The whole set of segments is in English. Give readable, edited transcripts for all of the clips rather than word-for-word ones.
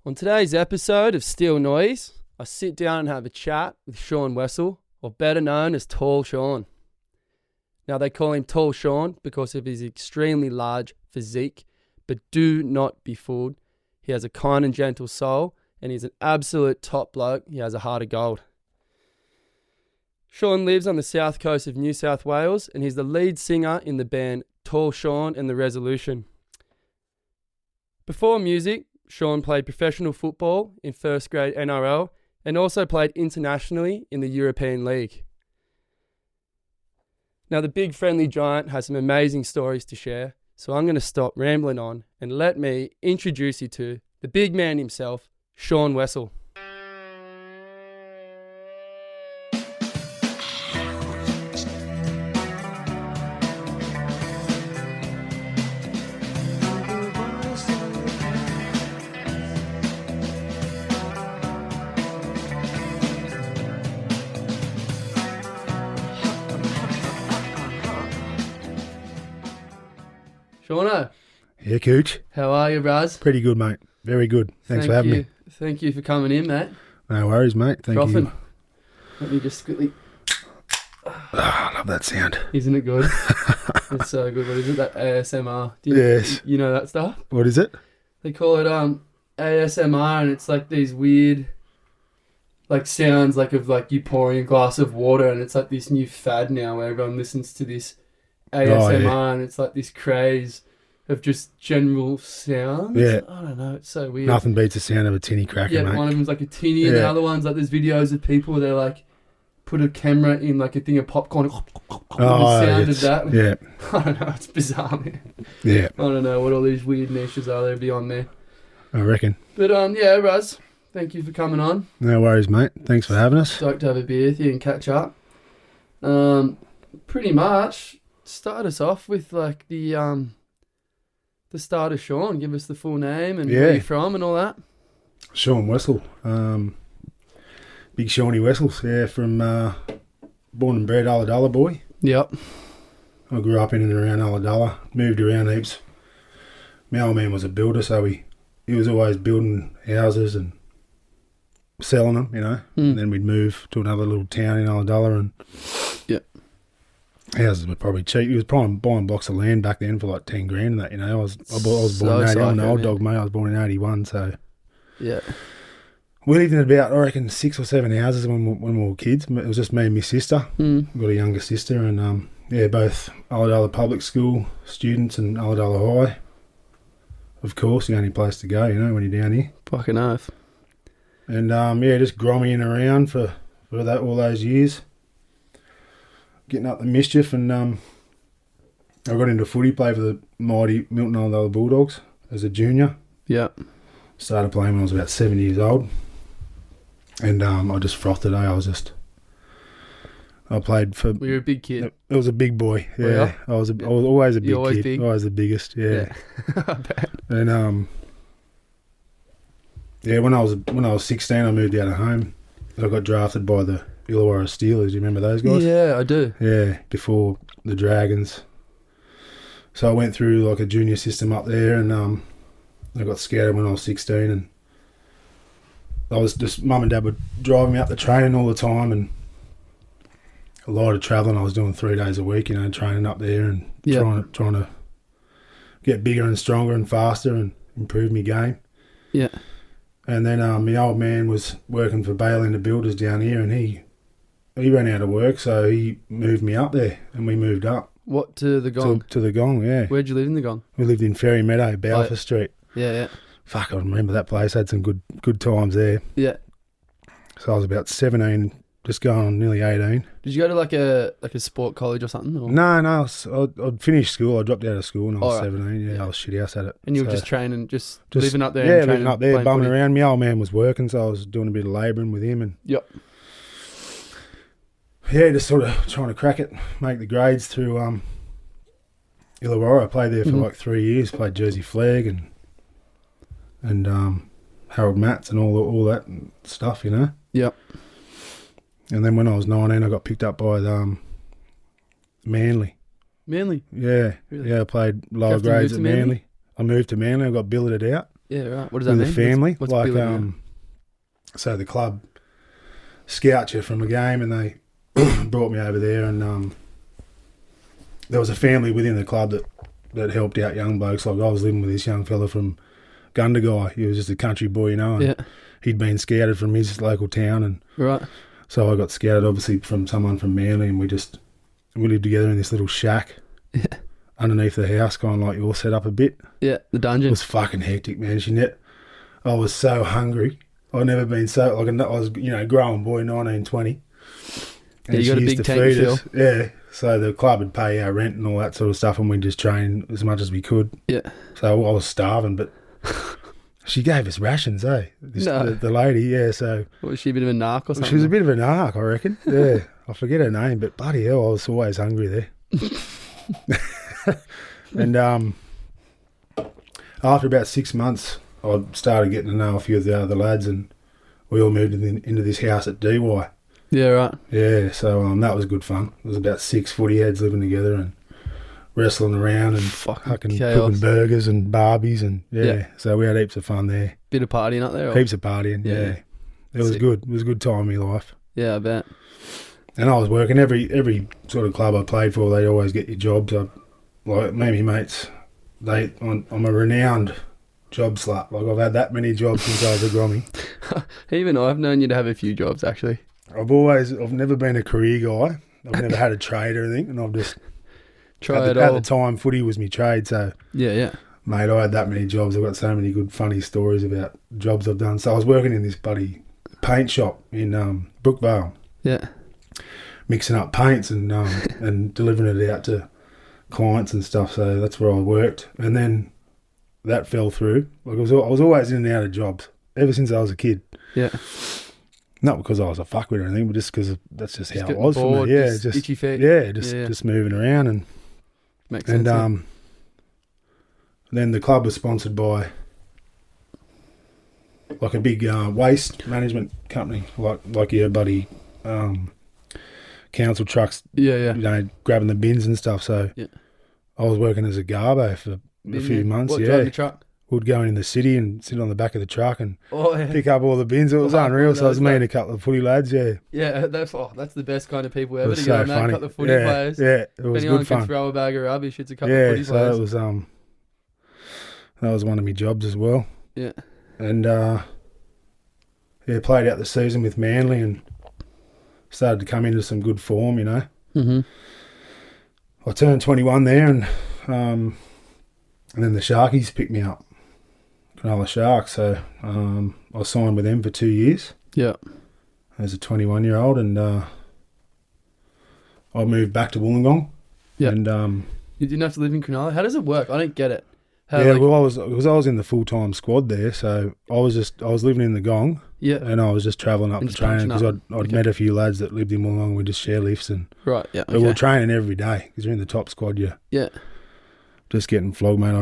On today's episode of Steel Noise, I sit down and have a chat with Shaun Wessel, or better known as Tall Shaun. Now they call him Tall Shaun because of his extremely large physique, but do not be fooled. He has a kind and gentle soul, and he's an absolute top bloke. He has a heart of gold. Shaun lives on the south coast of New South Wales, and he's the lead singer in the band Tall Shaun and the Resolution. Before music, Shaun played professional football in first grade NRL and also played internationally in the European League. Now, the big friendly giant has some amazing stories to share, so I'm going to stop rambling on and let me introduce you to the big man himself, Shaun Wessel. Shauno. Yeah, Cooch. How are you, Raz? Pretty good, mate. Very good. Thanks for having me. Thank you for coming in, mate. No worries, mate. Thank you. Let me just quickly... I love that sound. Isn't it good? It's so good. What is it? That ASMR. Yes. You know that stuff? What is it? They call it ASMR, and it's like these weird sounds of you pouring a glass of water, and it's like this new fad now where everyone listens to this ASMR, and it's like this craze of just general sounds. Yeah. I don't know, it's so weird. Nothing beats the sound of a tinny cracker, mate. One of them's like a tinny, and the other one's like there's videos of people where they're like put a camera in like a thing of popcorn. The sound of that. Yeah. I don't know, it's bizarre, man. Yeah. I don't know what all these weird niches are there beyond there. I reckon. But yeah, Raz, thank you for coming on. No worries, mate. Thanks for having us. Stoked to have a beer with you and catch up. Pretty much start us off with like the start of Shaun. Give us the full name and where you're from and all that. Shaun Wessel. Big Shawnee Wessels. Yeah, from born and bred Ulladulla boy. Yep. I grew up in and around Ulladulla. Moved around heaps. My old man was a builder, so he was always building houses and selling them, you know. And then we'd move to another little town in Ulladulla, and houses were probably cheap. He was buying blocks of land back then for like 10 grand and that, you know. I was born in 80. I'm an old dog, mate. I was born in 81, so yeah. We lived in about, I reckon, 6 or 7 houses when we were kids. It was just me and my sister. I've got a younger sister, and both Ulladulla Public School students and Ulladulla High. Of course, the only place to go, you know, when you're down here. Fucking oath. And just gromming around for all those years, getting up the mischief, and I got into footy, played for the mighty Milton Ulladulla Bulldogs as a junior. Yeah. Started playing when I was about 7 years old, and I just frothed it. I played for... Were you a big kid? It was a big boy, yeah. I was always a big kid. Big? Always the biggest, yeah. I bet. And when I was 16, I moved out of home. I got drafted by the Illawarra Steelers. You remember those guys? Yeah, I do. Yeah, before the Dragons. So I went through like a junior system up there, and I got scouted when I was 16, and I was just, Mum and Dad were driving me up the training all the time, and a lot of travelling. I was doing 3 days a week, you know, training up there and trying to get bigger and stronger and faster and improve my game. Yeah. And then my old man was working for Baylander Builders down here, and he ran out of work, so he moved me up there, and we moved up. What, to the Gong? To the Gong, yeah. Where'd you live in the Gong? We lived in Ferry Meadow, Balfour Street. Yeah. Fuck, I remember that place. Had some good times there. Yeah. So I was about 17, just going on nearly 18. Did you go to like a sport college or something? Or? No. I'd finished school. I dropped out of school when I was 17. Yeah, I was shit house at it. And you were just training, just living up there? Yeah, and living up there, bumming around. My old man was working, so I was doing a bit of labouring with him. And just sort of trying to crack it, make the grades through Illawarra. I played there for like 3 years. Played Jersey Flag and Harold Matts and all that stuff, you know. Yep. And then when I was 19, I got picked up by Manly. Manly? Yeah. Really? Yeah, I played lower grades at Manly. I moved to Manly. I got billeted out. Yeah, right. What does that with mean? the family. What's like, billing out? so the club scouts you from a game, and they brought me over there, and there was a family within the club that helped out young blokes. Like, I was living with this young fella from Gundagai. He was just a country boy, you know, and Yeah. he'd been scouted from his local town, and Right. so I got scouted obviously from someone from Manly, and we lived together in this little shack underneath the house, kind of like your setup a bit. Yeah, the It dungeon. was fucking hectic, man. I was so hungry. I'd never been so, like, I was, you know, growing boy, 19, 20. Yeah, you got a big tank to fill. Yeah, so the club would pay our rent and all that sort of stuff, and we'd just train as much as we could. Yeah. So I was starving, but she gave us rations, eh? No. The lady, yeah, so... Was she a bit of a narc or something? She was a bit of a narc, I reckon. Yeah, I forget her name, but bloody hell, I was always hungry there. And after about 6 months, I started getting to know a few of the other lads, and we all moved into this house at DY. Yeah, right. Yeah, so that was good fun. It was about 6 footy heads living together and wrestling around and fucking chaos. cooking burgers and barbies, and yeah, so we had heaps of fun there. Bit of partying up there? Or? Heaps of partying, yeah. It was Sick. good. It was a good time in my life. Yeah, I bet. And I was working every sort of club I played for. They always get you jobs. Like me and my mates, I'm a renowned job slut. Like, I've had that many jobs since I was a grommy. Even I've known you to have a few jobs, actually. I've never been a career guy. I've never had a trade or anything, and I've just Try it at all. the time, footy was my trade. So Yeah. mate, I had that many jobs. I've got so many good, funny stories about jobs I've done. So I was working in this bloody paint shop in Brookvale, Yeah. mixing up paints and and delivering it out to clients and stuff. So that's where I worked, and then that fell through. Like, I was always in and out of jobs ever since I was a kid. Yeah. Not because I was a fuckwit or anything, but just because that's just how it getting was for bored, me. Yeah, just itchy feet. Yeah, just moving around and Makes sense. then the club was sponsored by like a big waste management company, like your buddy council trucks, Yeah. you know, grabbing the bins and stuff. So Yeah. I was working as a garbo for a few months. What, yeah, driving the truck? we'd go in the city and sit on the back of the truck and Oh, yeah. pick up all the bins. It was unreal. So I was those me and a couple of footy lads. Yeah, Yeah, that's the best kind of people it ever was to so get on that. funny. Couple of footy yeah, players. yeah, it was If anyone good can fun. throw a bag of rubbish, it's a couple Yeah, of footy so players. it was that was one of my jobs as well. Yeah. And played out the season with Manly and started to come into some good form, you know. Mm-hmm. I turned 21 there, and then the Sharkies picked me up, Cronulla Sharks. So I signed with them for 2 years Yeah. as a 21-year-old, and I moved back to Wollongong. Yeah. And You didn't have to live in Cronulla? How does it work? I don't get it. How, yeah, like, well, I was in the full-time squad there, so I was living in the Gong, yeah. and I was just travelling up And to just training bunching because I'd Okay. met a few lads that lived in Wollongong. We just share lifts, and Right, yeah. but we're Okay. training every day because you're in the top squad. Yeah. Just getting flogged, mate.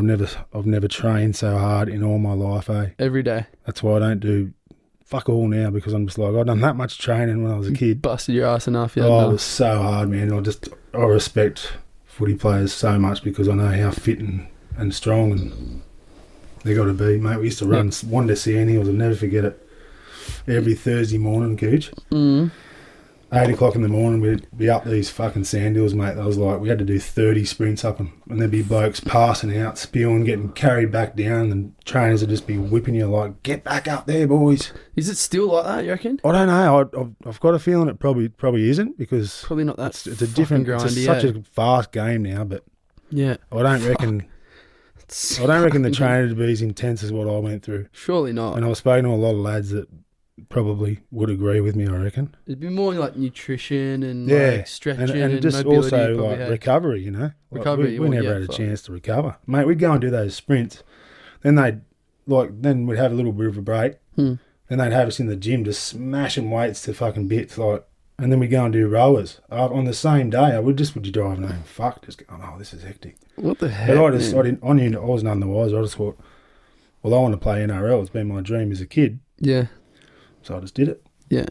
I've never trained so hard in all my life, eh? Every day. That's why I don't do fuck all now, because I'm just like, I've done that much training when I was a kid. Busted your ass enough. Yeah. Oh, no. it was so hard, man. I respect footy players so much because I know how fit and strong and they got to be, mate. We used to run one to Sand Hills. I'll never forget it. Every Thursday morning, Cooch. 8 o'clock in the morning, we'd be up these fucking sand hills, mate. That was like, we had to do 30 sprints up them, and there'd be blokes passing out, spewing, getting carried back down, and trainers would just be whipping you like, get back up there, boys. Is it still like that, you reckon? I don't know. I've got a feeling it probably isn't, because Probably not that. it's a different, grindy, such a fast game now, but yeah. I don't reckon the training to be as intense as what I went through. Surely not. And I was speaking to a lot of lads that probably would agree with me, I reckon. It'd be more like nutrition and Yeah, like stretching and just mobility. also probably like had. recovery, you know. Recovery, We well, never yeah, had a fuck. chance to recover, mate. We'd go and do those sprints, then then we'd have a little bit of a break, then they'd have us in the gym just smashing weights to fucking bits, and then we'd go and do rowers on the same day. I would be driving home, just going, oh, this is hectic. What the heck? But I knew I was none the wiser. I just thought, well, I want to play NRL. It's been my dream as a kid, Yeah. so I just did it. Yeah.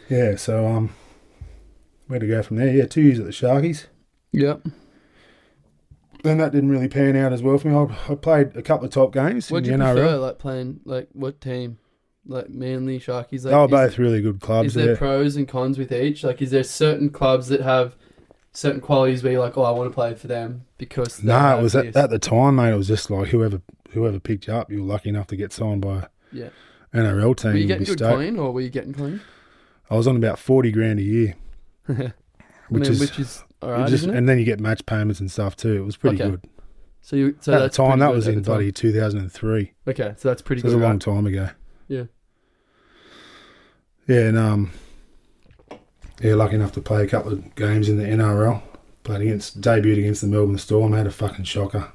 Yeah, so where to go from there? Yeah, 2 years at the Sharkies. Yep. then that didn't really pan out as well for me. I played a couple of top games What in do the you NRL. prefer, like playing, like what team? Like Manly, Sharkies? Like, They were both really good clubs. Is there Yeah. pros and cons with each? Like, is there certain clubs that have certain qualities where you're like, oh, I want to play for them because they No, have it was this? at the time, mate. It was just like whoever picked you up, you were lucky enough to get signed by Yeah. an NRL team. Were you You'd getting be good stoked. clean, or were you getting clean? I was on about 40 grand a year, which is alright, isn't it? and then you get match payments and stuff too. It was pretty Okay. good. So At the that's time, pretty that good was at in the time. bloody 2003. Okay, so that's pretty So it good. was a long right? time ago. Yeah. Yeah, and lucky enough to play a couple of games in the NRL. Debuted against the Melbourne Storm. Had a fucking shocker.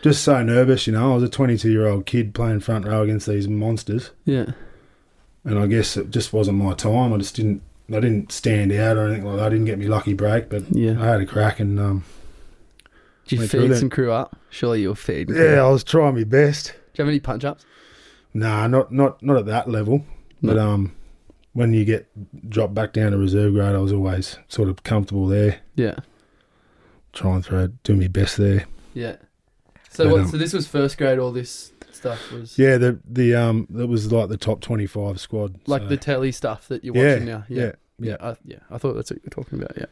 Just so nervous, you know. I was a 22-year-old kid playing front row against these monsters, Yeah. and I guess it just wasn't my time. I didn't stand out or anything like that. I didn't get me lucky break, but Yeah. I had a crack and Did you went through feed that. some crew up? Surely you were feeding. yeah, I was trying my best. Do you have any punch ups? Nah, not at that level. No. But when you get dropped back down to reserve grade, I was always sort of comfortable there. Yeah. Try and do my best there. Yeah. So But, so this was first grade. All this stuff was Yeah, that was like the top 25 squad. like so. the telly stuff that you're Yeah, watching now. Yeah. yeah. I thought that's what you're talking about. Yeah.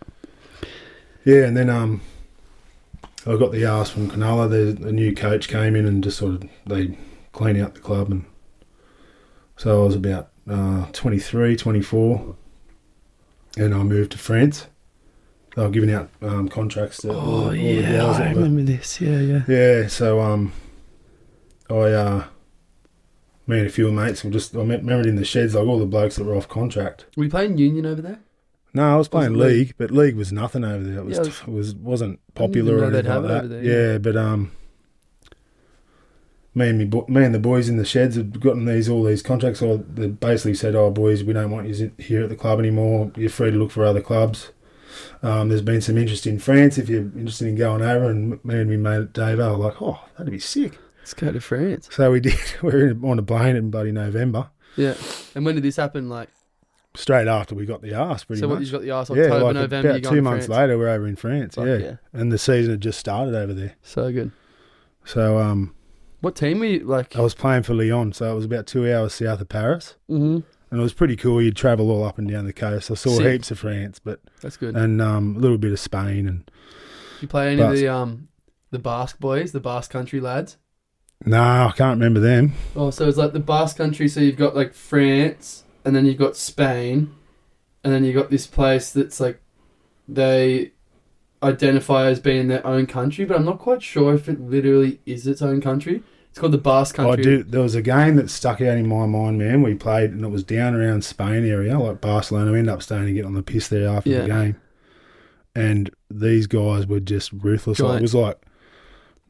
Yeah, and then I got the ask from Cronulla. A new coach came in and just sort of they clean out the club, and so I was about 23, 24, and I moved to France. They were giving out contracts to all the girls. I remember this. Yeah. Yeah, so me and a few mates I remember it in the sheds, like all the blokes that were off contract. Were you playing union over there? No, I was playing Was it league, but league was nothing over there. It was Yeah, wasn't I didn't popular even or know they'd anything have like it that. over there, Yeah, but me and the boys in the sheds had gotten all these contracts. So they basically said, "Oh, boys, we don't want you here at the club anymore. You're free to look for other clubs. There's been some interest in France if you're interested in going over." And me and my mate Dave were like, "Oh, that'd be sick." Let's go to France. So we did. We were on a plane in bloody November, Yeah. And when did this happen? Like, straight after we got the arse, pretty so much. what you got the arse Yeah, October, like November. about You 2 months France. later, we're over in France. Fuck Yeah, and the season had just started over there. So good. So What team were you like? I was playing for Lyon, so it was about 2 hours south of Paris, Mm-hmm. and it was pretty cool. You'd travel all up and down the coast. I saw Sick. heaps of France, That's good. and a little bit of Spain, and Did you play any of the Basque boys, the Basque country lads? no, I can't remember them. Oh, so it's like the Basque country. So you've got like France, and then you've got Spain, and then you've got this place that's like they identify as being their own country, but I'm not quite sure if it literally is its own country. It's called the Basque country. There was a game that stuck out in my mind, man. We played, and it was down around Spain area, like Barcelona. We ended up staying and get on the piss there after the game, and these guys were just ruthless. Like, it was like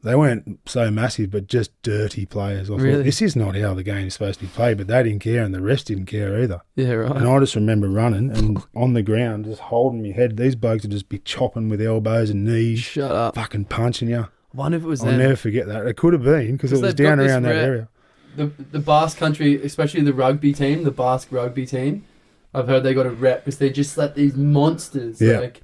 they weren't so massive, but just dirty players. I thought, Really? this is not how the game's supposed to be played, but they didn't care, and the refs didn't care either. Yeah, right. And I just remember running and on the ground, just holding my head. These blokes would just be chopping with elbows and knees, Shut up. fucking punching you. I wonder if it was I'll them. never forget that. It could have been because it was they've got down this around that rep. area. The Basque country, especially the rugby team, the Basque rugby team, I've heard they got a rep because they're just like these monsters. Yeah. Like,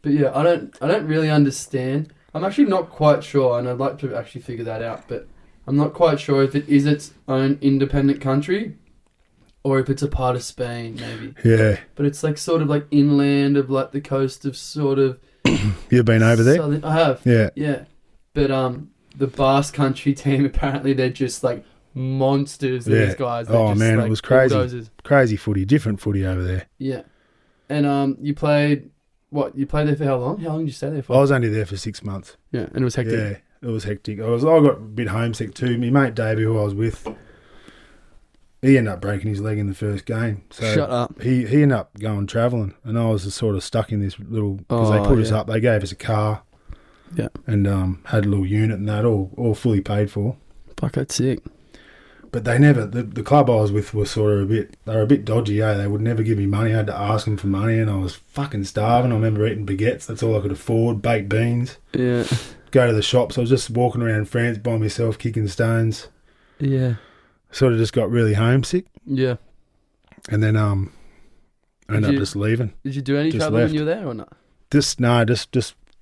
but yeah, I don't really understand. I'm actually not quite sure, and I'd like to actually figure that out, but I'm not quite sure if it is its own independent country or if it's a part of Spain, maybe. Yeah. But it's like sort of like inland of like the coast of sort of You've been over there? southern. I have. Yeah. Yeah. But the Basque country team, apparently they're just like monsters, Yeah. these guys. They're Oh, just, man, it like, was crazy. bulldozers. Crazy footy, different footy over there. Yeah. And you played, what, you played there for how long? How long did you stay there I for? was only there for 6 months. Yeah, and it was hectic. Yeah, it was hectic. I got a bit homesick too. My mate Davey, who I was with, he ended up breaking his leg in the first game. So Shut up. He ended up going travelling, and I was just sort of stuck in this little, because they put us up. They gave us a car. Yeah. And had a little unit and that, all fully paid for. Fuck, that's sick. But they never, the club I was with was sort of they were a bit dodgy, eh? They would never give me money. I had to ask them for money, and I was fucking starving. I remember eating baguettes. That's all I could afford, baked beans. Yeah. Go to the shops. I was just walking around France by myself, kicking stones. Yeah. Sort of just got really homesick. Yeah. And then ended up just leaving. Did you do any Just traveling left. when you were there or not? Just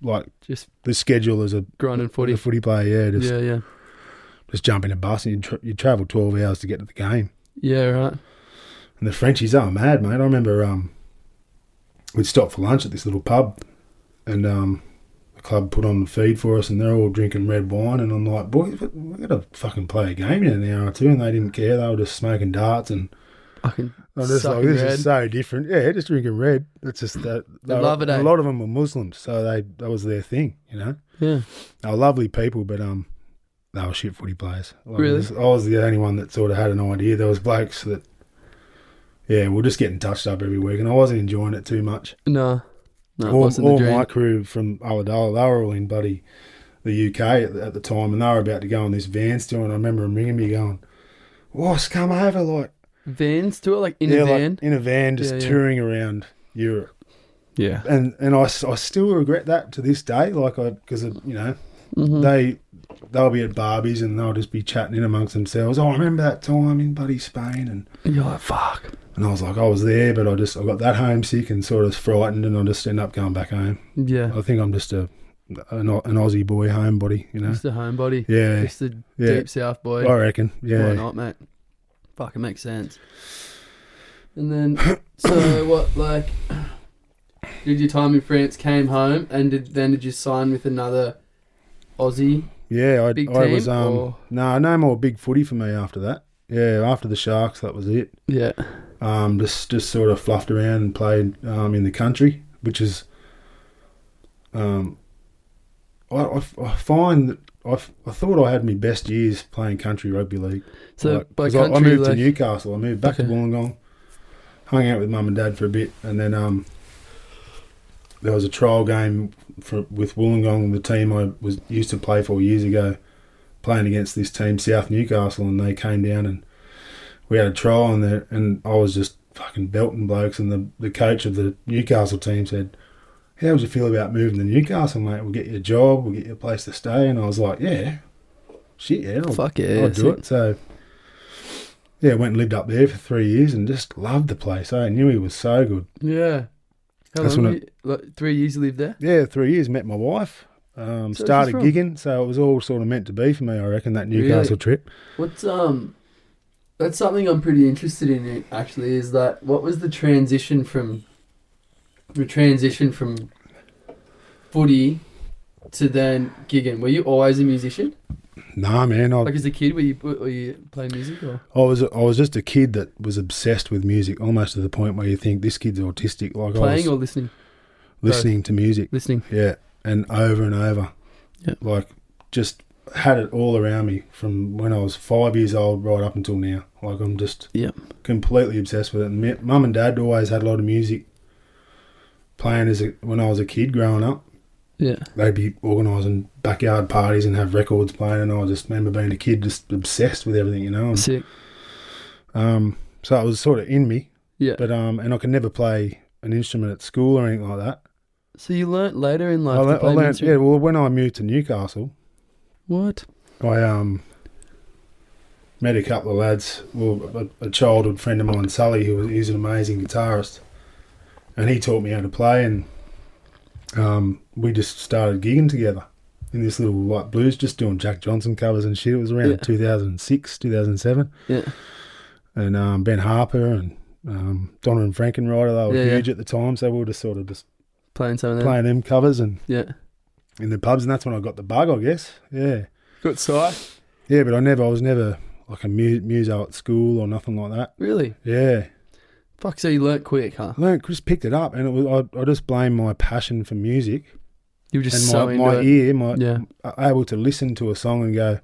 like Just the schedule as a grinding footy. player. Yeah, Yeah. just jump in a bus and you travel 12 hours to get to the game. Yeah, right. And the Frenchies are mad, mate. I remember we'd stop for lunch at this little pub, and the club put on the feed for us, and they're all drinking red wine, and I'm like, boys, we're going to fucking play a game in an hour or two, and they didn't care. They were just smoking darts, and Fucking I'm just like, sucking this red. is so different. Yeah, just drinking red. That's just that. They love it, eh? A lot of them were Muslims, so that was their thing, you know. Yeah. They were lovely people, but they were shit footy players. Like, Really? I was the only one that sort of had an idea. There was blokes that, yeah, we're just getting touched up every week, and I wasn't enjoying it too much. No, it all wasn't the dream. my crew from Ulladulla, they were all in the UK at the time, and they were about to go on this Vans tour, and I remember them ringing me going, "What's come over?" Like Vans tour, like in a van? Like in a van, just touring around Europe. Yeah. And I still regret that to this day, like because you know, they'll be at Barbies and they'll just be chatting in amongst themselves. Oh, I remember that time in bloody Spain, and you're like, fuck. And I was like, I was there, but I got that homesick and sort of frightened, and I just ended up going back home. Yeah. I think I'm just an Aussie boy homebody, you know. Just a homebody. Yeah. Just a deep south boy. I reckon. Yeah. Why not, mate? Fuck, it makes sense. And then, so what, like, did your time in France, came home, and did you sign with another Aussie? Yeah, I was or? no more big footy for me after that. Yeah, after the Sharks, that was it. Yeah. Just sort of fluffed around and played in the country, which is I find that I thought I had my best years playing country rugby league. So by country, I moved to like, Newcastle. I moved back to Wollongong, hung out with mum and dad for a bit, and then there was a trial game with Wollongong, the team I used to play for years ago, playing against this team, South Newcastle, and they came down and we had a trial in there, and I was just fucking belting blokes, and the coach of the Newcastle team said, "How would you feel about moving to Newcastle, mate? We'll get you a job, we'll get you a place to stay." And I was like, yeah, shit, yeah, I'll do it. So, yeah, went and lived up there for 3 years and just loved the place. I knew he was so good. Yeah. How long? Like 3 years you lived there? Yeah, 3 years. Met my wife. Started gigging, so it was all sort of meant to be for me, I reckon, that Newcastle trip. What's that's something I'm pretty interested in, actually, is that what was the transition from footy to then gigging? Were you always a musician? Nah, man. Like as a kid, were you playing music? Or? I was just a kid that was obsessed with music, almost to the point where you think this kid's autistic. Like playing or listening? Listening to music. Listening. Yeah, and over. Yeah. Like just had it all around me from when I was 5 years old right up until now. Like I'm just completely obsessed with it. And mum and dad always had a lot of music playing when I was a kid growing up. Yeah. They'd be organising backyard parties and have records playing, and I just remember being a kid just obsessed with everything, you know. Sick. So it was sort of in me. Yeah. But and I could never play an instrument at school or anything like that. So you learnt later in life I learned, yeah, well, when I moved to Newcastle. What? I met a couple of lads, well, a childhood friend of mine, Sully, he's an amazing guitarist, and he taught me how to play, and we just started gigging together in this little like blues, just doing Jack Johnson covers and shit. It was around 2006, 2007. Yeah. And Ben Harper and Donna and Frankenrider, they were huge at the time, so we were just sort of just playing some of them. Playing them covers and in the pubs, and that's when I got the bug, I guess. Yeah. Got sight? Yeah, but I was never like a muso at school or nothing like that. Really? Yeah. Fuck, so you learnt quick, huh? Just picked it up, and it was I just blame my passion for music. You were just and so into my it. ear, able to listen to a song and go,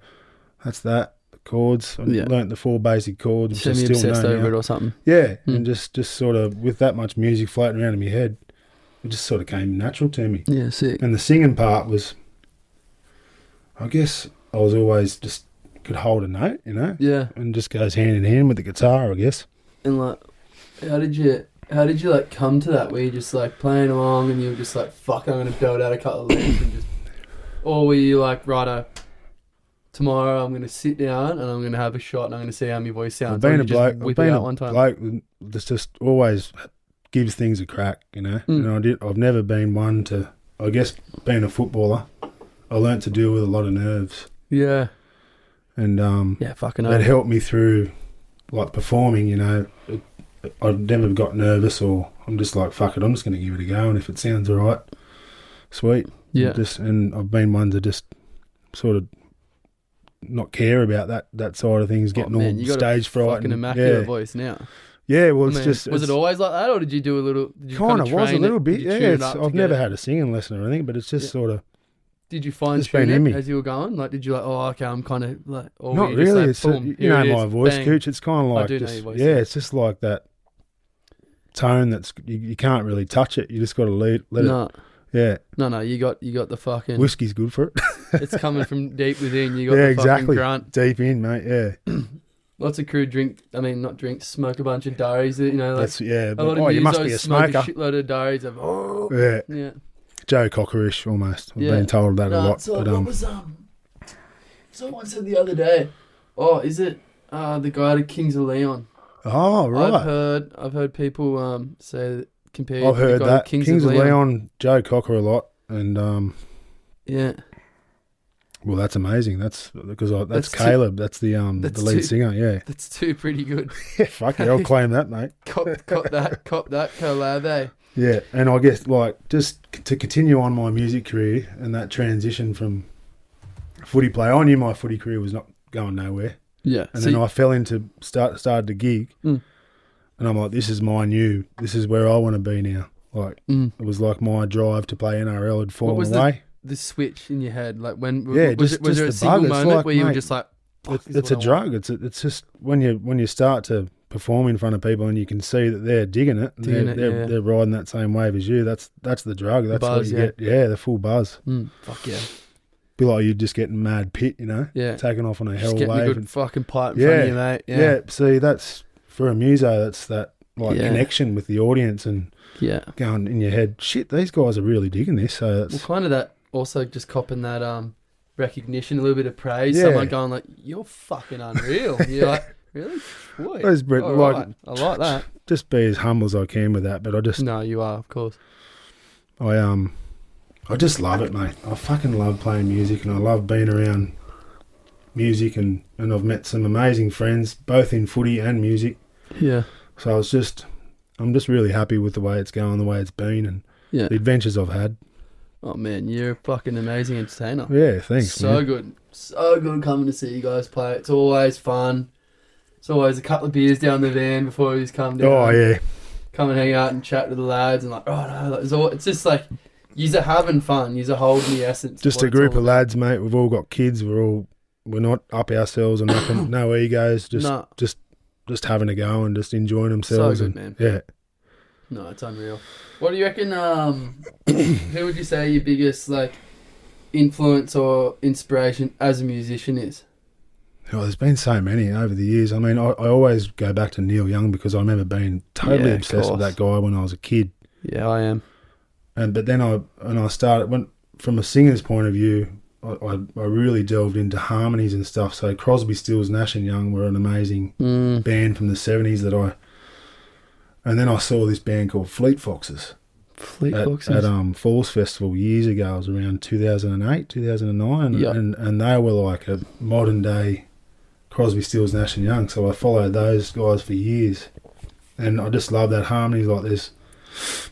that's that, the chords. I learnt the 4 basic chords. Semi-obsessed over it or something. Yeah, and just sort of, with that much music floating around in my head, it just sort of came natural to me. Yeah, sick. And the singing part was, I guess I was always just could hold a note, you know? Yeah. And just goes hand in hand with the guitar, I guess. And like, how did you like come to that? Were you just like playing along and you were just like, fuck, I'm going to belt out a couple of licks and just, or were you like, righto, tomorrow I'm going to sit down and I'm going to have a shot and I'm going to see how my voice sounds? I've been a bloke that's just always gives things a crack, you know? And I've never been one to I guess being a footballer, I learnt to deal with a lot of nerves. Yeah. And fucking it helped me through, like, performing, you know. I've never got nervous, or I'm just like, fuck it, I'm just going to give it a go, and if it sounds all right, sweet. Yeah. And I've been one to just sort of not care about that side of things, getting all stage fright. Fucking immaculate voice now. Yeah, well, Was it always like that, or did you do a little? Kind of was a little bit. Yeah, I've never had a singing lesson or anything, but it's just sort of. Did you fine tune it as you were going? Like, did you like? Oh, okay, I'm kind of like. Or not really. Like, it's my voice, bang. Cooch. It's kind of like I do know your voice, it's just like that tone that's you can't really touch it. You just got to let it. Yeah. No. You got the fucking whiskey's good for it. It's coming from deep within. You got the fucking grunt deep in, mate. Yeah. Lots of crew smoke a bunch of durries. You know, like that's a lot of you must be a smoker. A shitload of durries. Yeah. Joe Cockerish almost. I've been told that a lot. So what was someone said the other day? Oh, is it the guy to Kings of Leon? Oh, right. I've heard people say that compared. I've heard that Kings of Leon, Joe Cocker a lot, and yeah. Well, that's amazing. That's because that's Caleb. That's the lead singer. Yeah, that's two pretty good. Yeah, fuck it, I'll claim that, mate. Cop that collab, eh? Yeah, and I guess like just to continue on my music career and that transition from footy play, I knew my footy career was not going nowhere. Yeah, and then I fell into started to gig, and I'm like, this is where I want to be now. Like it was like my drive to play NRL had fallen away. The switch in your head, like when was there a single moment like, where you were just like, it's a drug. It's just when you start to perform in front of people and you can see that they're digging it, and they're riding that same wave as you. That's the drug. That's buzz, what you get. Yeah, the full buzz. Fuck yeah. Be like you just getting mad pit, you know. Yeah. Taking off on a hell wave. A good fucking pipe in front of you, mate. Yeah. See, that's for a muso. That's that connection with the audience and going in your head. Shit, these guys are really digging this. So that's kind of that. Also, just copping that recognition, a little bit of praise. Yeah. Someone going like, "You're fucking unreal." And you're like, "Really? Sweet. Right. I like that." Just be as humble as I can with that, but I just you are, of course. I just love it, mate. I fucking love playing music, and I love being around music, and I've met some amazing friends, both in footy and music. Yeah. So I'm just really happy with the way it's going, the way it's been, and the adventures I've had. Oh man, you're a fucking amazing entertainer. Yeah, thanks. So good coming to see you guys play. It's always fun. It's always a couple of beers down the van before you come down. Oh yeah. Come and hang out and chat with the lads and it's just like you're having fun. You're holding the essence. Just a group of lads, mate. We've all got kids. We're not up ourselves and nothing. No egos. Just having a go and just enjoying themselves. So good, man. Yeah. No, it's unreal. What do you reckon? Who would you say your biggest influence or inspiration as a musician is? Oh, there's been so many over the years. I mean, I always go back to Neil Young because I remember being totally obsessed with that guy when I was a kid. Yeah, I am. But then went from a singer's point of view. I really delved into harmonies and stuff. So Crosby, Stills, Nash and Young were an amazing band from the 70s and then I saw this band called Fleet Foxes. At Falls Festival years ago. It was around 2008, 2009, and they were like a modern day Crosby, Stills, Nash and Young. So I followed those guys for years, and I just love that harmony. Like there's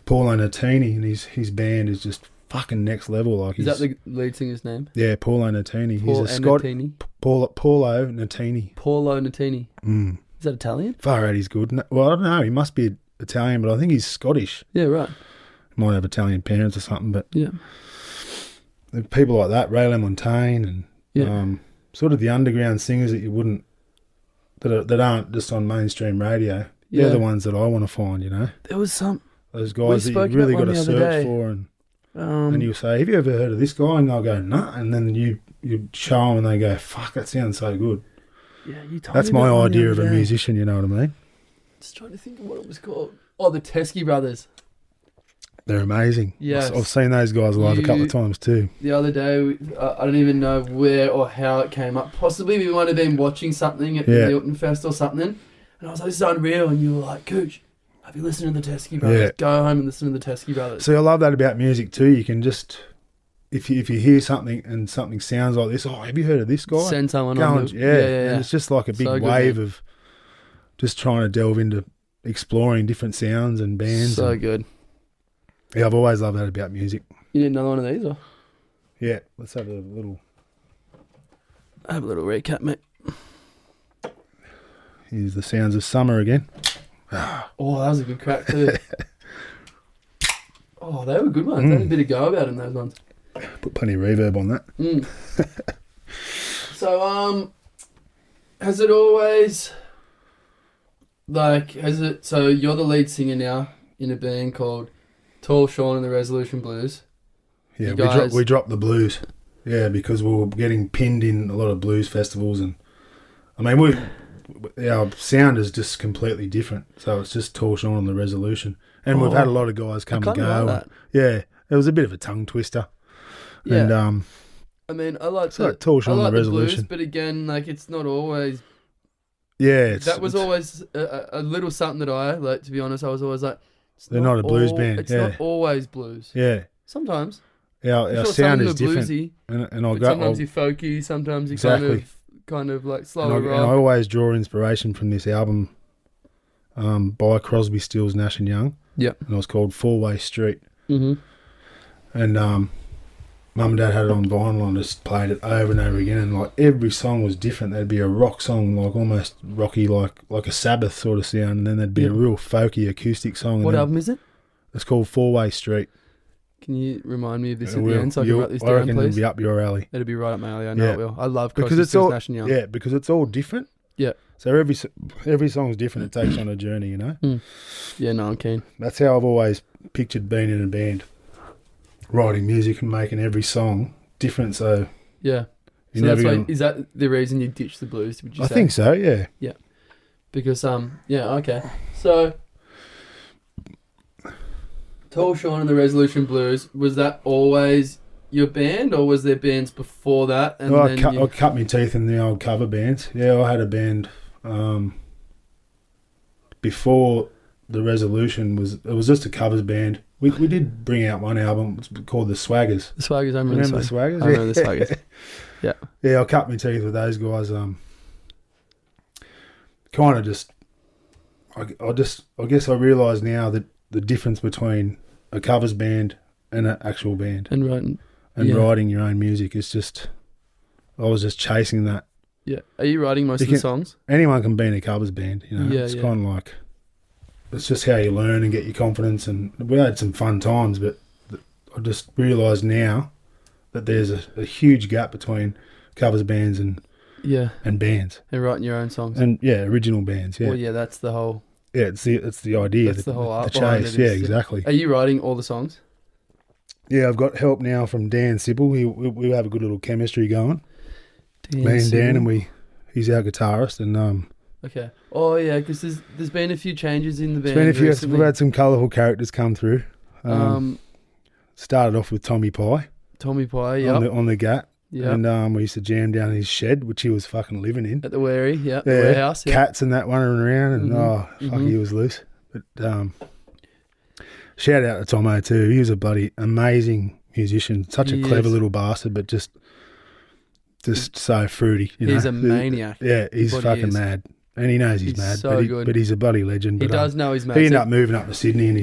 Paulo Nutini, and his band is just fucking next level. Like is that the lead singer's name? Yeah, Paulo Nutini. He's a Scot. Paulo Nutini. Paulo Nutini. Is that Italian? Far out, he's good. Well, I don't know. He must be Italian, but I think he's Scottish. Yeah, right. Might have Italian parents or something, but yeah, people like that, Ray LaMontagne, and sort of the underground singers that you wouldn't, that aren't just on mainstream radio. Yeah. They're the ones that I want to find. You know, there was those guys that you really got to search for, and you say, "Have you ever heard of this guy?" And they'll go, "Nah," and then you show them, and they go, "Fuck, that sounds so good." Yeah, that's my idea of a musician. You know what I mean? Just trying to think of what it was called. Oh, the Teskey Brothers. They're amazing. Yes. I've seen those guys live a couple of times too. The other day, I don't even know where or how it came up. Possibly we might have been watching something at the Milton Fest or something. And I was like, this is unreal. And you were like, Cooch, Have you listened to the Teskey Brothers? Yeah. Go home and listen to the Teskey Brothers. See, I love that about music too. You can just, if you hear something and something sounds like this, oh, have you heard of this guy? Send someone Go on. and, and it's just like a big So good, wave man. of just trying to delve into exploring different sounds and bands. So and, good. yeah, I've always loved that about music. You need another one of these, or Yeah, let's have a little. have a little recap, mate. Here's the sounds of summer again. Oh, that was a good crack too. Oh, they were good ones. They had a bit of go about in those ones. Put plenty of reverb on that. So, has it always, so you're the lead singer now in a band called Tall Shaun and the Resolution Blues. Yeah, You guys- we dropped the blues. Yeah, because we were getting pinned in a lot of blues festivals, and I mean our sound is just completely different. So it's just Tall Shaun and the Resolution, and we've had a lot of guys come and go. Like that. Yeah, it was a bit of a tongue twister. Yeah. And I mean, I like Tall Shaun and the blues, Resolution. but again, like it's not always. Yeah, That was always a little something that I like. To be honest, I was always like, they're not a blues band. It's Yeah. not always blues. Yeah, Sometimes our sure, sound some is are different, bluesy, and I'll but go. sometimes you're folky, sometimes you Exactly. kind of like And slower I rock. always draw inspiration from this album by Crosby, Stills, Nash and Young. Yep. And it was called Four-Way Street. Mm-hmm. And Mum and Dad had it on vinyl and just played it over and over again. And like every song was different. There'd be a rock song, like almost rocky, like a Sabbath sort of sound. And then there'd be a real folky acoustic song. What album is it? It's called Four-Way Street. Can you remind me of this It at will. the end so I can write this I down, reckon it'll please? be up your alley. It'll be right up my alley. I know Yeah. it will. I love Because Crosby, it's Stills, all Nash and Young. Yeah, because it's all different. Yeah. So every song's different. It takes on a journey, you know. Yeah, no, I'm keen. That's how I've always pictured being in a band, writing music and making every song different. So Yeah. you're So never that's why, gonna, is that the reason you ditched the blues? Would you I say? think so. Yeah. Because yeah, okay. So Tall Shaun and the Resolution Blues, was that always your band, or was there bands before that? And Well, then I cut my teeth in the old cover bands. Yeah, I had a band before the Resolution it was just a covers band. We did bring out one album called The Swaggers. the Swaggers, I remember, Remember the Swaggers? I remember the Swaggers. Yeah. Yeah, I cut my teeth with those guys. Kind of just, I guess I realise now that the difference between a covers band and an actual band And writing. and Yeah. writing your own music is just, I was just chasing that. Yeah. Are you writing most of the songs? Anyone can be in a covers band, you know. Yeah, it's yeah. kind of like, it's just how you learn and get your confidence. And we had some fun times, but I just realised now that there's a huge gap between covers bands and Yeah. bands. And writing your own songs. And yeah, original bands. Yeah, Well, yeah, that's the whole. yeah. It's the idea. That's the whole art the behind chase. it, Yeah, is- exactly. Are you writing all the songs? Yeah, I've got help now from Dan Sibble. We have a good little chemistry going. Me and Dan, and he's our guitarist, and Okay. Oh yeah, because there's been a few changes in the band. it's been a few. recently. We've had some colourful characters come through. Started off with Tommy Pie Tommy Pie, yeah, on the Gat, yeah, and we used to jam down his shed, which he was fucking living in. at the Wary, yeah, the Yeah, warehouse, yeah. Cats and that wandering around, and fuck, he was loose. But shout out to Tomo too. He was a bloody amazing musician. Such a He clever is. little bastard, but just so fruity. You He's know? a maniac. Yeah, he's What he fucking is. mad, and he knows he's He's mad. so good. But he's a bloody legend. He But, does know he's mad. he ended So- up moving up to Sydney, and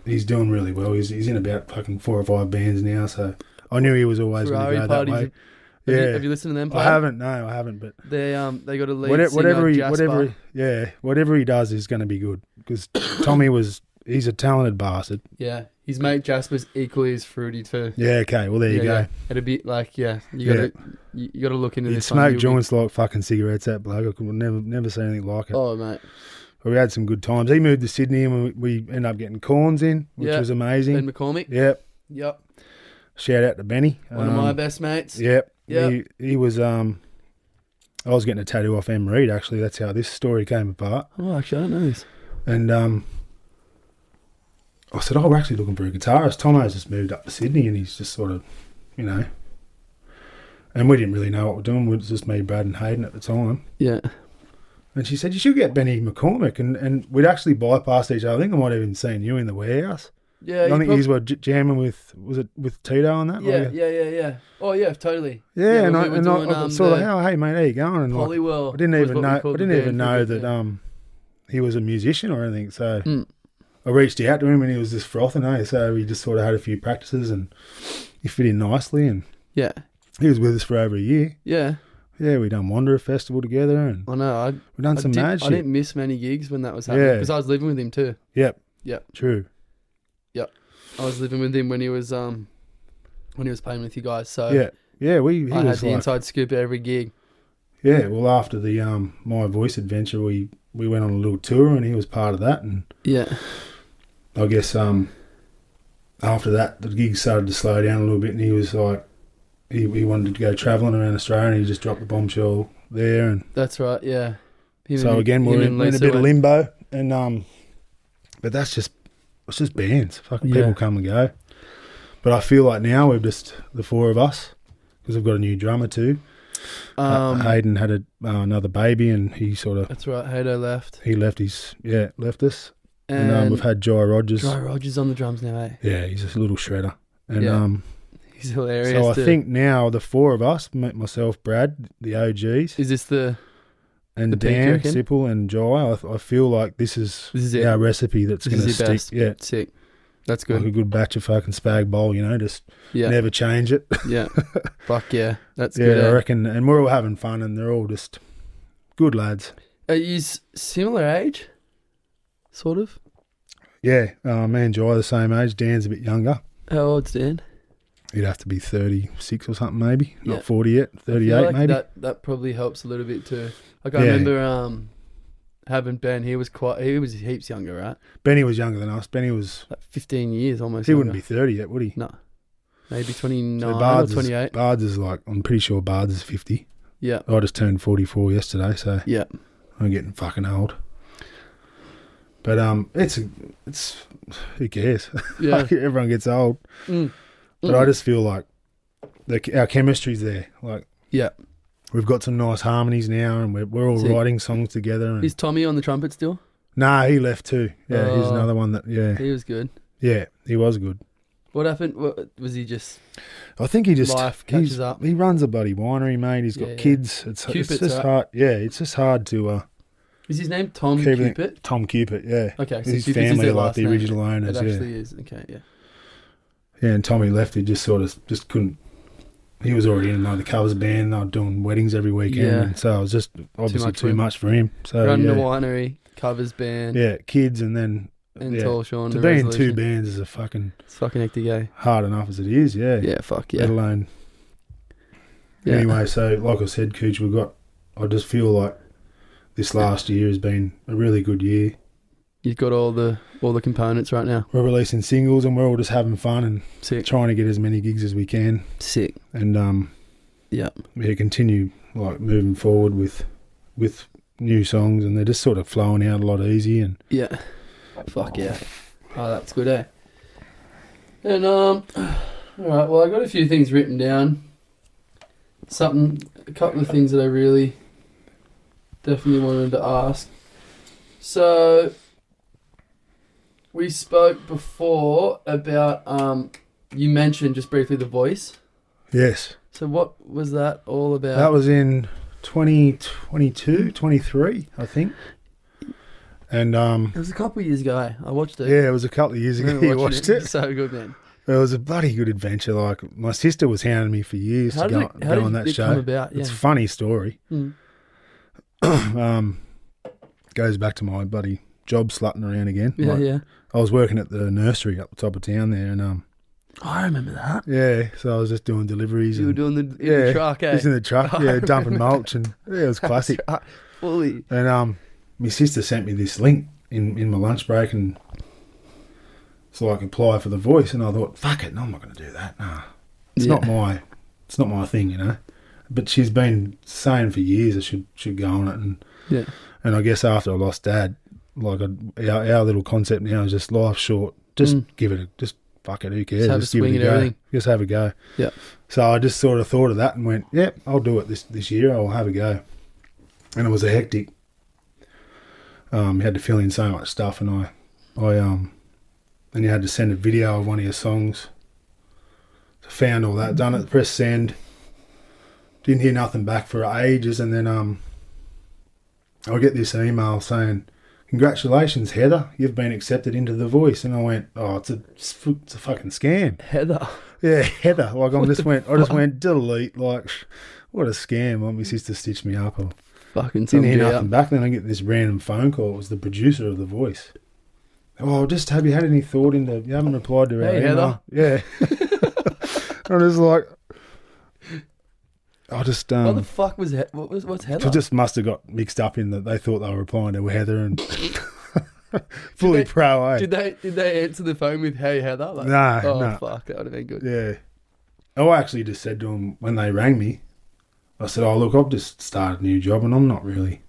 he's doing really well. He's in about fucking 4 or 5 bands now. So I knew he was always going Ferrari to go that parties. way. Have you listened to them? I play? haven't. No, I haven't. But They got a lead whatever singer, Jasper. whatever he does is going to be good, because he's a talented bastard. Yeah, his mate Jasper's equally as fruity too. Yeah. Okay. Well, there you go. Yeah. It'd be like, you gotta look into He'd this one. smoke You'll be- joints like fucking cigarettes. That bloke. I could never see anything like it. Oh mate, But we had some good times. He moved to Sydney, and we ended up getting Corns in, which Yeah. was amazing. Ben McCormick. Yep. Yep, Shout out to Benny. one of my best mates. Yep. Yep. He was. I was getting a tattoo off M. Reed, actually. That's how this story came apart. Oh, actually, I don't know this. And I said, we're actually looking for a guitarist. Tomo's just moved up to Sydney, and he's just sort of, and we didn't really know what we're doing. It was just me, Brad, and Hayden at the time. Yeah, And she said, you should get Benny McCormick. And we'd actually bypassed each other. I think I might have even seen you in the warehouse. Yeah. I think you were jamming with, was it with Tito on that? Yeah. Oh, yeah, totally. Yeah, when and we were doing, I sort of, hey, mate, how you going? And Polywell. I didn't even know that he was a musician or anything. So I reached out to him and he was just frothing, so we just sort of had a few practices and he fit in nicely. And yeah, he was with us for over a year. Yeah. Yeah, we done Wanderer Festival together, and I know. we done some mad shit. I didn't miss many gigs when that was happening because I was living with him too. Yep. True. Yep. I was living with him when he was playing with you guys. So he I was had the inside scoop at every gig. Yeah. Well, after the My Voice adventure, we went on a little tour, and he was part of that. And I guess after that, the gigs started to slow down a little bit, and he was like, he wanted to go travelling around Australia, and he just dropped the bombshell there. And that's right, yeah. So again, we're in a bit of limbo, and but it's just bands. Fucking people come and go. But I feel like now we're just the four of us, because I've got a new drummer too. Hayden had another baby, and he sort of... That's right, Haydo left. He left left us. And we've had Jai Rogers. Jai Rogers on the drums now, eh? Yeah, he's a little shredder. And he's hilarious. So I think now the four of us, myself, Brad, the OGs. Is this the Dan, Sipple, and Jai. I feel like this is our recipe that's going to stick. Best. Yeah, sick. That's good. Like a good batch of fucking spag bowl, just never change it. Yeah, fuck yeah, that's good. I reckon, and we're all having fun, and they're all just good lads. Are you similar age? Sort of. Yeah, me and Jai are the same age. Dan's a bit younger. How old's Dan? He'd have to be 36 or something, maybe. Not 40 yet. 38, like maybe. That probably helps a little bit too. Like I remember having Ben. He was heaps younger, right? Benny was younger than us. Benny was like 15 years almost. He wouldn't be 30 yet, would he? No, maybe 29 or 28. Bards is like, I'm pretty sure Bards is 50. Yeah, I just turned 44 yesterday, so yeah, I'm getting fucking old. But it's who cares? Yeah, everyone gets old. But I just feel like our chemistry's there. Like, we've got some nice harmonies now, and we're all writing songs together. And is Tommy on the trumpet still? Nah, he left too. Yeah, he's another one that. Yeah, he was good. Yeah, he was good. What happened? Was he just? I think he just life catches up. He runs a bloody winery, mate. He's got kids. It's just hard. Yeah, it's just hard to. Is his name Tom Cupid? Tom Cupid, yeah. Okay, so his family are like the original owners. It actually is. Okay, yeah. Yeah, and Tommy left. He just sort of just couldn't. He was already in another covers band. They were doing weddings every weekend, and so it was just obviously too much for him. So running a winery, covers band, kids, and then Tall Shaun. To be in two bands is it's fucking hectic, hard enough as it is. Yeah, yeah, fuck yeah. Let alone. Yeah. Anyway, so like I said, Cooch, I just feel like this last year has been a really good year. You've got all the components right now. We're releasing singles, and we're all just having fun and trying to get as many gigs as we can. Sick. And we continue like moving forward with new songs, and they're just sort of flowing out a lot easy. And fuck yeah. Oh, that's good, eh? And all right. Well, I got a few things written down. A couple of things that I really definitely wanted to ask. So, we spoke before about, you mentioned just briefly The Voice. Yes. So what was that all about? That was in 2022, 23, I think. And it was a couple of years ago, eh? I watched it. Yeah, it was a couple of years ago you watched it. So good, man. It was a bloody good adventure. Like, my sister was hounding me for years to go on that show. Come about? Yeah. It's a funny story. Goes back to my bloody job slutting around again. Yeah. I was working at the nursery up the top of town there, and I remember that. Yeah, so I was just doing deliveries. You were doing the truck, eh? Just in the truck, dumping mulch, and it was classic. Right. Fully. And my sister sent me this link in my lunch break, and so I could apply for The Voice, and I thought, fuck it, no, I'm not going to do that. Nah, it's not my thing, you know. But she's been saying for years I should go on it, and I guess after I lost Dad, like our little concept now is just life's short. Just give it just fuck it, who cares? Just give it a go. Just have a go. Yeah. So I just sort of thought of that and went, I'll do it this year. I'll have a go. And it was a hectic You had to fill in so much stuff, and and you had to send a video of one of your songs. So found all that, done it, press send. Didn't hear nothing back for ages, and then I get this email saying, "Congratulations, Heather, you've been accepted into The Voice." And I went, "Oh, it's a fucking scam." Heather. Yeah, Heather. Like I just went delete. Like, what a scam! Like my sister stitched me up. I Fucking didn't hear somebody nothing back. Then I get this random phone call. It was the producer of The Voice. "Oh, just have you had any thought into? You haven't replied to our Hey, email." Yeah. I'm just like, I just What the fuck was what's Heather? I just must have got mixed up in that they thought they were replying to Heather and fully pro. Eh? Did they answer the phone with "Hey Heather"? Like, No. Fuck, that would have been good. Yeah. I actually just said to them when they rang me, I said, "Oh, look, I've just started a new job and I'm not really,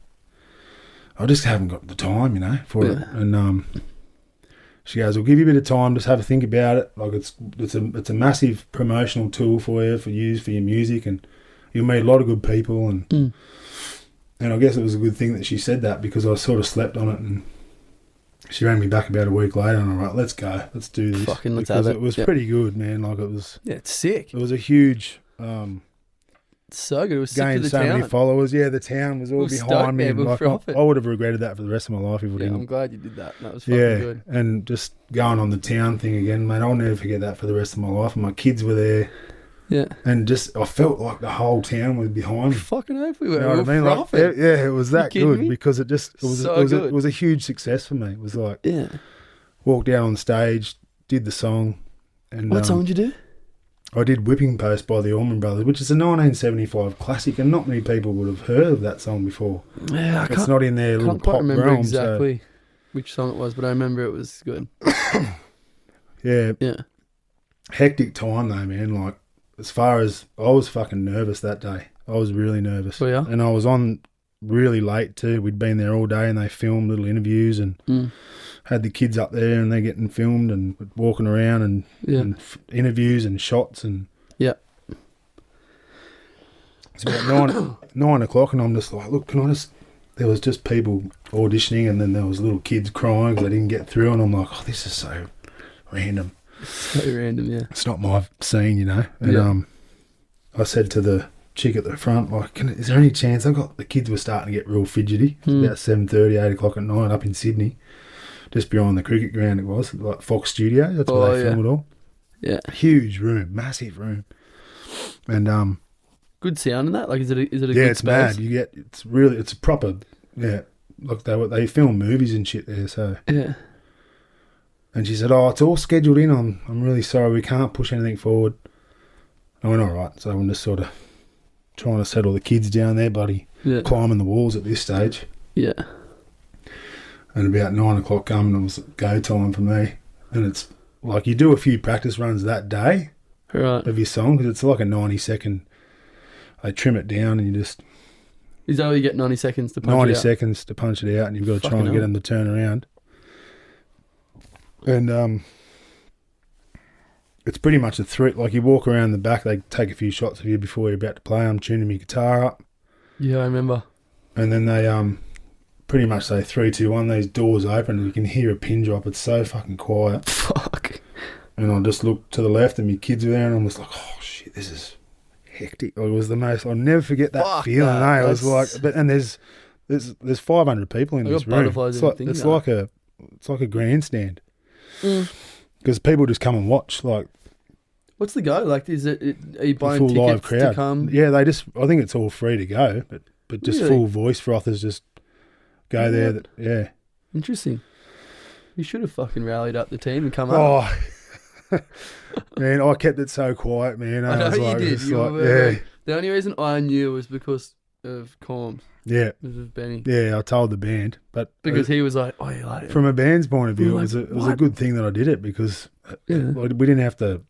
I just haven't got the time, for it." And she goes, "We'll give you a bit of time, just have a think about it. Like it's a massive promotional tool for you, for your music, and you'll meet a lot of good people." And I guess it was a good thing that she said that, because I sort of slept on it, and she rang me back about a week later, and I'm like, "Let's go, let's do this." Fucking let's because have it. It was pretty good, man. Like it was. Yeah, it's sick. It was a huge. It's so good. It was sick for gained the so town. many followers. Yeah, the town was all behind me. And like, I would have regretted that for the rest of my life if I didn't. I'm glad you did that. That was fucking good. And just going on the town thing again, mate, I'll never forget that for the rest of my life. And my kids were there. Yeah. And just, I felt like the whole town was behind me. Fucking hope we were. You know what I mean? Like, yeah, it was that good, me? because it was a huge success for me. It was like, walked out on stage, did the song. And what song did you do? I did Whipping Post by the Allman Brothers, which is a 1975 classic, and not many people would have heard of that song before. Yeah, it's not in their little pop realm. I can't remember exactly which song it was, but I remember it was good. Yeah. Yeah. Hectic time though, man. Like, as far as, I was fucking nervous that day. I was really nervous. Oh, yeah? And I was on really late too. We'd been there all day, and they filmed little interviews and had the kids up there, and they're getting filmed and walking around and interviews and shots and it's about 9 o'clock, and I'm just like, look, there was just people auditioning, and then there was little kids crying because they didn't get through, and I'm like, oh, this is so random. So random, yeah. It's not my scene, And I said to the chick at the front, like, is there any chance? The kids were starting to get real fidgety. It was about 7:30, 8 o'clock at night up in Sydney. Just behind the cricket ground it was, like Fox Studios. That's where they film it all. Yeah. Huge room, massive room. And good sound in that? Like, is it a good space? Yeah, it's mad. It's a proper, like they film movies and shit there, so. Yeah. And she said, "Oh, it's all scheduled in. I'm really sorry, we can't push anything forward." I went, "All right." So I'm just sort of trying to settle the kids down there, buddy. Yeah. Climbing the walls at this stage. Yeah. And about 9 o'clock come, and it was go time for me. And it's like you do a few practice runs that day of your song, because it's like a 90-second. They trim it down, and you just... Is that how you get 90 seconds to punch it out? 90 seconds to punch it out, and you've got to try and get them to turn around. And it's pretty much a threat. Like, you walk around the back, they take a few shots of you before you're about to play. I'm tuning my guitar up. Yeah, I remember. And then they... pretty much say 3, 2, 1, these doors open and you can hear a pin drop. It's so fucking quiet. Fuck. And I just look to the left and my kids are there, and I'm just like, oh shit, this is hectic. It was the most, I'll never forget that feeling. It was like, and there's 500 people in this room. It's like a grandstand. Because people just come and watch. Like, what's the go? Like, is it are you buying full tickets live crowd to come? Yeah, I think it's all free to go, but just full voice frothers just go there. Yeah. Interesting. You should have fucking rallied up the team and come up. Oh, man, I kept it so quiet, man. I know was you like, did. The only reason I knew was because of Corms. Yeah. Because of Benny. Yeah, I told the band. But because he was like, oh, you like it. From a band's point of view, it was a good thing that I did it, because we didn't have to...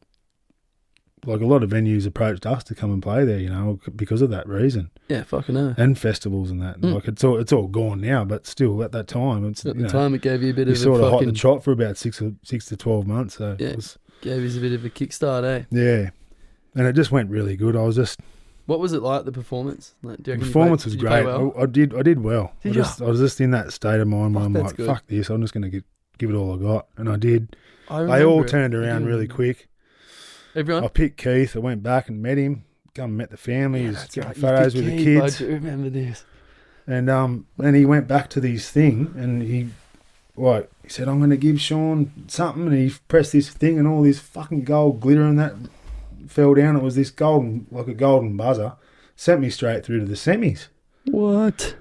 Like, a lot of venues approached us to come and play there, because of that reason. Yeah, fucking hell. And festivals and that. Like, it's all gone now, but still, at that time, at the time, it gave you a bit of a sort of hot the trot for about 6 to 12 months. So gave you a bit of a kickstart, eh? Yeah, and it just went really good. I was just What was it like, the performance? Like, do you The reckon performance was did you play great. well? I did well. Did I was just in that state of mind where Fuck, I'm that's like, good. fuck this, I'm just going to give it all I got. And I did. I They all remember it. turned I do around really remember. quick. Everyone? I picked Keith. I went back and met him. Come and met the family. Yeah, He was that's getting right. photos You with did the keep, kids. I do remember this. And he went back to this thing and he said, I'm going to give Shaun something. And he pressed this thing and all this fucking gold glitter and that fell down. It was this like a golden buzzer. Sent me straight through to the semis. What?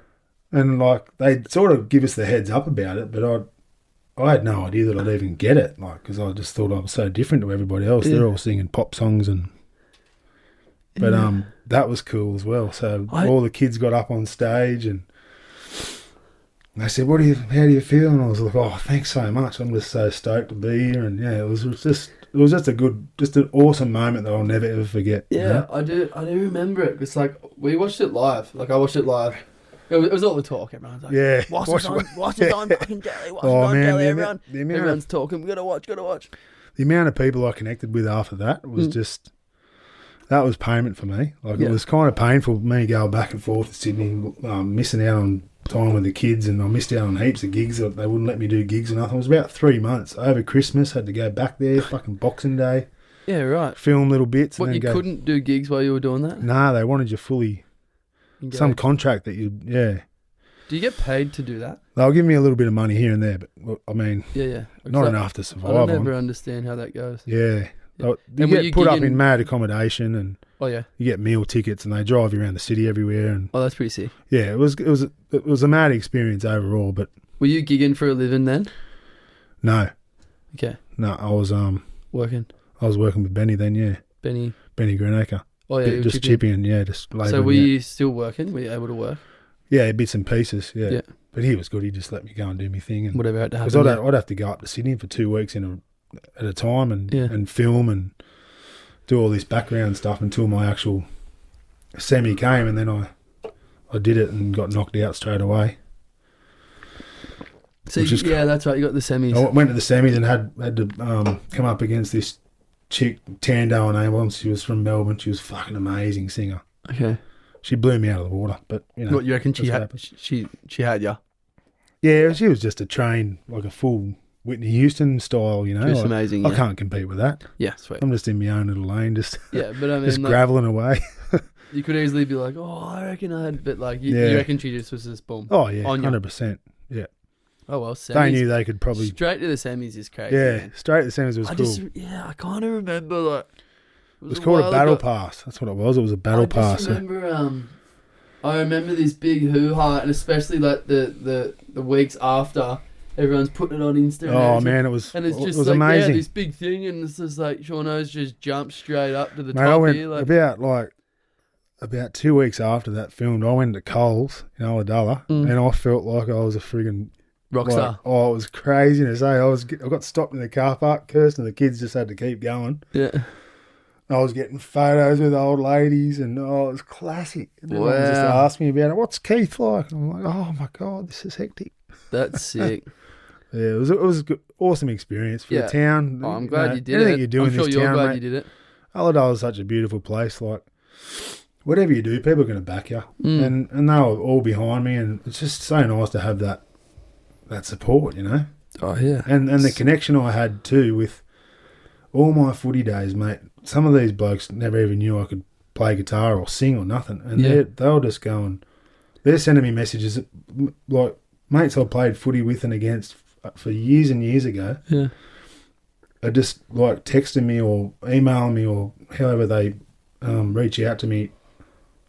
And like they sort of give us the heads up about it, but I had no idea that I'd even get it, like, because I just thought I was so different to everybody else. Yeah. They're all singing pop songs but that was cool as well. So all the kids got up on stage and they said, how do you feel? And I was like, oh, thanks so much. I'm just so stoked to be here. And yeah, it was just an awesome moment that I'll never ever forget. Yeah, you know? I do remember it. It's like, we watched it live. Like, I watched it live. It was all the talk. Everyone's like, Yeah. what's it on fucking telly? What's it on telly? Everyone's talking. We gotta watch. The amount of people I connected with after that was that was payment for me. Like, it was kind of painful for me going back and forth to Sydney, missing out on time with the kids, and I missed out on heaps of gigs. They wouldn't let me do gigs or nothing. It was about 3 months. Over Christmas, had to go back there, fucking Boxing Day. Yeah, right. Film little bits. What, and then you couldn't do gigs while you were doing that? Nah, they wanted you fully... Some contract that you... Yeah. Do you get paid to do that? They'll give me a little bit of money here and there, but, I mean... Yeah. Not enough to survive I on. never understand how that goes. Yeah. Yeah. You get put up in mad accommodation and... Oh, yeah. You get meal tickets and they drive you around the city everywhere. And Oh, that's pretty sick. yeah, it was a mad experience overall. But Were you gigging for a living then? no, Okay. I was Working. I was working with Benny then. Yeah, Benny. Greenacre. Oh, yeah. you were just chipping. Yeah, just labouring. So were you still working? Were you able to work? Yeah, bits and pieces. Yeah. Yeah. But he was good. He just let me go and do my thing. And Whatever had to happen. because yeah. I'd have to go up to Sydney for 2 weeks at a time and Yeah. and film and do all this background stuff until my actual semi came, and then I did it and got knocked out straight away. So yeah, that's right. You got the semis. I went to the semis and had to come up against this chick, Tando and Ambulance. She was from Melbourne. She was a fucking amazing singer. Okay. She blew me out of the water, but you know. What you reckon she that's what had? happened. She had you. Yeah, she was just a trained, like a full Whitney Houston style, you know. Just like, amazing. I Yeah. can't compete with that. Yeah, sweet. I'm just in my own little lane, just Yeah, but I mean, just like, graveling away. you could easily be like, oh, I reckon I had, but like, you Yeah. reckon she just was this boom. Oh yeah, On you. 100%. Yeah, Oh well, semis. they knew they could probably. Straight to the semis is crazy. Yeah, man. straight to the semis was cool. I kind of remember like It was called a battle pass. That's what it was. It was a battle pass. I remember, I remember this big hoo-ha, and especially like the weeks after, everyone's putting it on Insta. Oh man, it was. And it's just it was like, amazing. yeah, this big thing, and it's just like Shauno's just jumped straight up to the Mate, I top went here. Like, about 2 weeks after that filmed. I went to Coles in Ulladulla, and I felt like I was a friggin' rockstar. Oh, it was craziness. I got stopped in the car park. Kirsten and the kids just had to keep going. Yeah. I was getting photos with old ladies, and it was classic. And everyone just asked me about it. What's Keith like? And I'm like, oh my god, this is hectic. That's sick. Yeah, it was a good, awesome experience for the town. Oh, I'm glad you did anything it. you do I'm in sure this you're town, glad mate, you did it. Ulladulla is such a beautiful place. Like, whatever you do, people are going to back you, and they were all behind me, and it's just so nice to have that support, you know. Oh yeah, and the connection I had too with all my footy days, mate. Some of these blokes never even knew I could play guitar or sing or nothing, and they were just going. They're sending me messages like mates I played footy with and against for years and years ago. Yeah, are just like texting me or emailing me or however they reach out to me,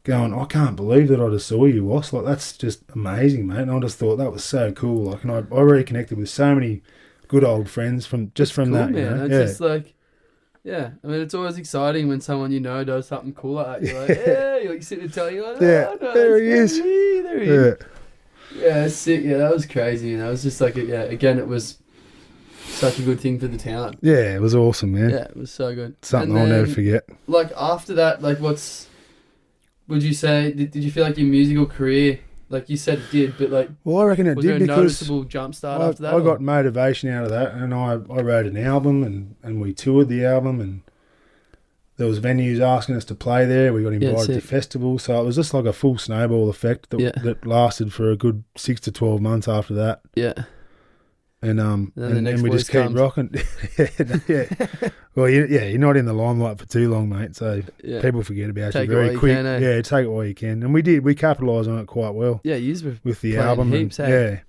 going, I can't believe that I just saw you, Ross. Like, that's just amazing, mate. And I just thought that was so cool. Like, and I reconnected with so many good old friends from cool, that. Man. You know? It's just like, yeah. I mean, it's always exciting when someone you know does something cool like that. You're like, yeah. You're like sitting and telling you, like, oh, no, there he is. There he is. Yeah, it's sick. Yeah, that was crazy. You know, it was just like, again, it was such a good thing for the town. Yeah, it was awesome, man. Yeah, it was so good. Something I'll never forget. Like, after that, like, would you say, did you feel like your musical career, like you said it did, but like, well, I reckon it was did there a because noticeable jump start after that? I got motivation out of that, and I wrote an album, and we toured the album, and there was venues asking us to play there. We got invited to festivals. So it was just like a full snowball effect that lasted for a good 6 to 12 months after that. Yeah. And we just keep rocking. Yeah. Well, you're not in the limelight for too long, mate. So people forget about you very quick. Yeah, take it while you can. And we did. We capitalised on it quite well. Yeah, you were with the album. Heaps, yeah.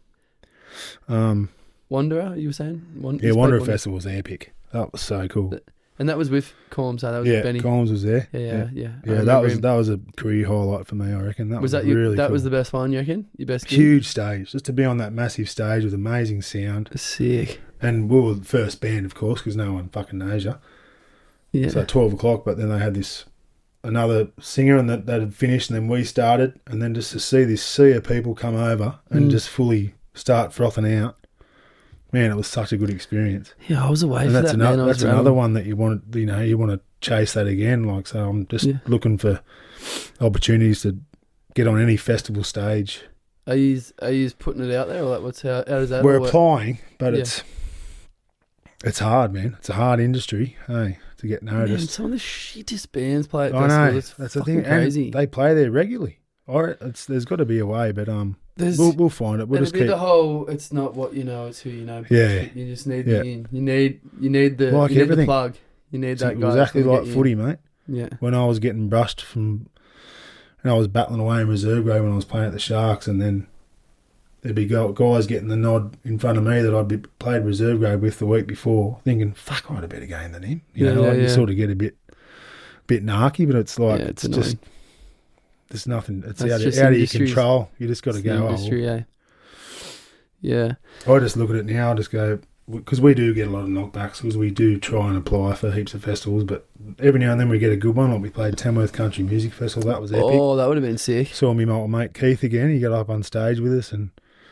Wanderer, you were saying? Wanderer Festival was epic. That was so cool. And that was with Colms. That was with Benny. Colms was there. Yeah. That was a career highlight for me, I reckon. That was really that cool. was the best one, you reckon? Your best gig? Huge stage. Just to be on that massive stage with amazing sound. Sick. And we were the first band, of course, because no one fucking knows you. Yeah. So at 12 o'clock, but then they had another singer and that had finished, and then we started, and then just to see this sea of people come over and just fully start frothing out. Man, it was such a good experience. Yeah, I was away for that's that, another, man. That's another one that you want to chase that again. Like, so I'm just looking for opportunities to get on any festival stage. Are you putting it out there, or how does that We're work? applying, but it's hard, man. It's a hard industry, hey, to get noticed. Man, some of the shittest bands play at I festivals. know. It's that's the thing. crazy. And they play there regularly. All right, there's got to be a way, but we'll find it. We'll just keep the whole. It's not what you know; it's who you know. Yeah, you just need the in. You need the like you need the plug. You need that guy. Exactly like footy, mate. Yeah. When I was getting brushed and I was battling away in reserve grade when I was playing at the Sharks, and then there'd be guys getting the nod in front of me that I'd be played reserve grade with the week before, thinking, "Fuck, I had a better game than him." You sort of get a bit narky, but it's like it's just. There's nothing. It's out of your control. You just got to go. Industry, yeah. I just look at it now. I just go, because we do get a lot of knockbacks, because we do try and apply for heaps of festivals, but every now and then we get a good one. Like we played Tamworth Country Music Festival. That was epic. Oh, that would have been sick. Saw me mate Keith again. He got up on stage with us, and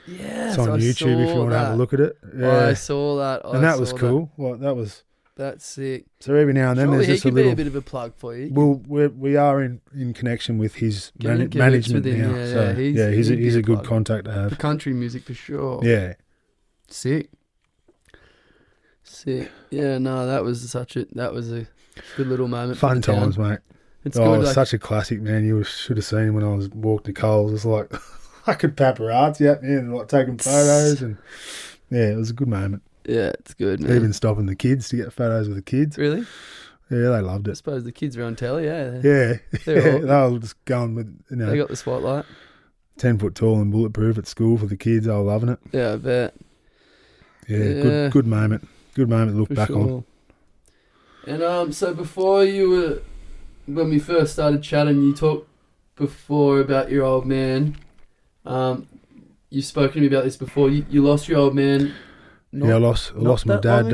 it's on YouTube if you want to have a look at it. Yeah. I saw that. And that was cool. Well, that's sick. So every now and then there's just a little. Be a bit of a plug for you. Well, we are in connection with his management now. He's a good contact to have. For country music for sure. Yeah. Sick. Yeah, no, that was a good little moment. Fun times, mate. It's good. Such a classic, man. You should have seen him when I was walking to Coles. It's like I could paparazzi at me and like taking photos, and it was a good moment. Yeah, it's good, man. Even stopping the kids to get photos with the kids. Really? Yeah, they loved it. I suppose the kids were on telly, yeah. They were just going with, They got the spotlight. 10 foot tall and bulletproof at school for the kids. They were loving it. Yeah, I bet. Yeah. Good moment. Good moment to look back on. And so when we first started chatting, you talked before about your old man. You've spoken to me about this before. You lost your old man. I lost my dad.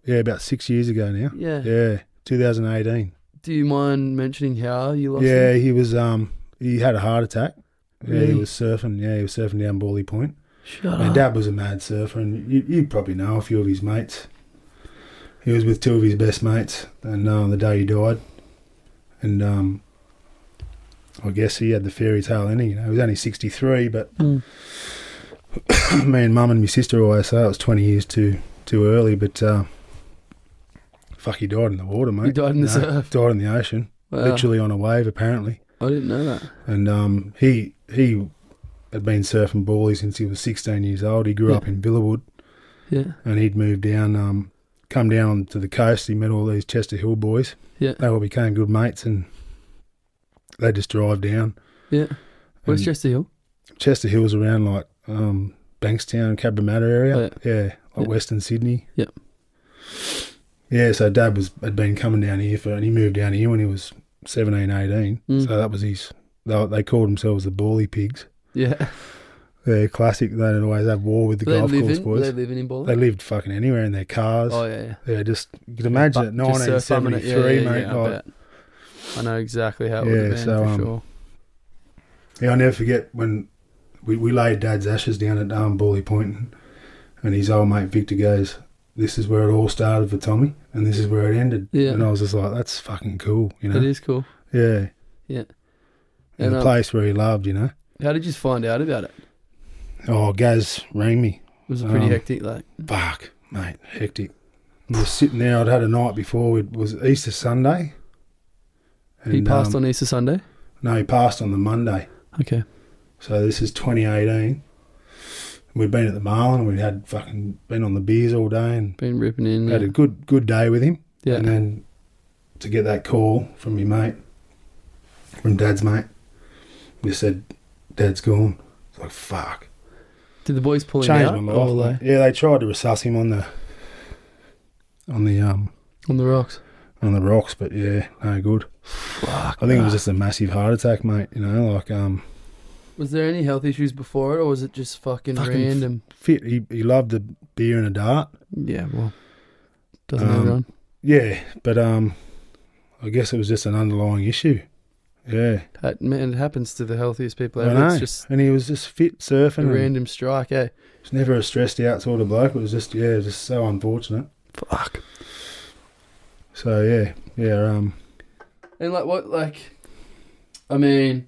About 6 years ago now. Yeah, 2018. Do you mind mentioning how you lost him? Yeah, he was. He had a heart attack. Really? Yeah, he was surfing. Yeah, he was surfing down Bawley Point. Shut up. My dad was a mad surfer, and you probably know a few of his mates. He was with two of his best mates, and the day he died, and I guess he had the fairy tale in him. He was only 63, but. Me and Mum and my sister always say it was 20 years too early, but he died in the water, mate. He died in the surf? Died in the ocean, literally on a wave, apparently. I didn't know that. And he had been surfing Bawley since he was 16 years old. He grew up in Villawood, and he'd moved down, come down to the coast. He met all these Chester Hill boys. Yeah, they all became good mates, and they just drive down. Yeah, where's Chester Hill? Chester Hill's around like Bankstown, Cabramatta area. Western Sydney. Yep. Yeah, so Dad had been coming down here and he moved down here when he was 17, 18. So that was they called themselves the Bawley Pigs. Yeah. They're classic. They'd always have war with the golf course boys. Were they living in Bawley? They lived fucking anywhere in their cars. Oh, yeah. Yeah, just, you could imagine it, 1973, mate. I know exactly how it would have been, for sure. Yeah, I'll never forget when we laid Dad's ashes down at Bawley Point, and his old mate Victor goes, "This is where it all started for Tommy, and this is where it ended." Yeah. And I was just like, "That's fucking cool," you know. It is cool. Yeah. Yeah. And the place where he loved, you know. How did you find out about it? Oh, Gaz rang me. Was it pretty hectic, like? Fuck, mate, hectic. I was sitting there. I'd had a night before. It was Easter Sunday, And, He passed on Easter Sunday? No, he passed on the Monday. Okay. So this is 2018. We'd been at the Marlin. We'd had fucking been on the beers all day and Been ripping in. had a good day with him. Yeah. And then to get that call from your mate, from Dad's mate, he said, Dad's gone. It's like, fuck. Did the boys pull him Changed out? my life. Yeah, they tried to resusc him on the On the rocks. on the rocks, but yeah, no good. Fuck. I think it was just a massive heart attack, mate. You know, like Was there any health issues before it, or was it just fucking random? Fit. He loved a beer and a dart. Yeah, well, doesn't everyone? Yeah, but I guess it was just an underlying issue. Yeah, Man, it happens to the healthiest people I ever. know. It's just And he was just fit surfing. a random strike, eh? He's never a stressed out sort of bloke. It was just just so unfortunate. Fuck. So yeah. And I mean,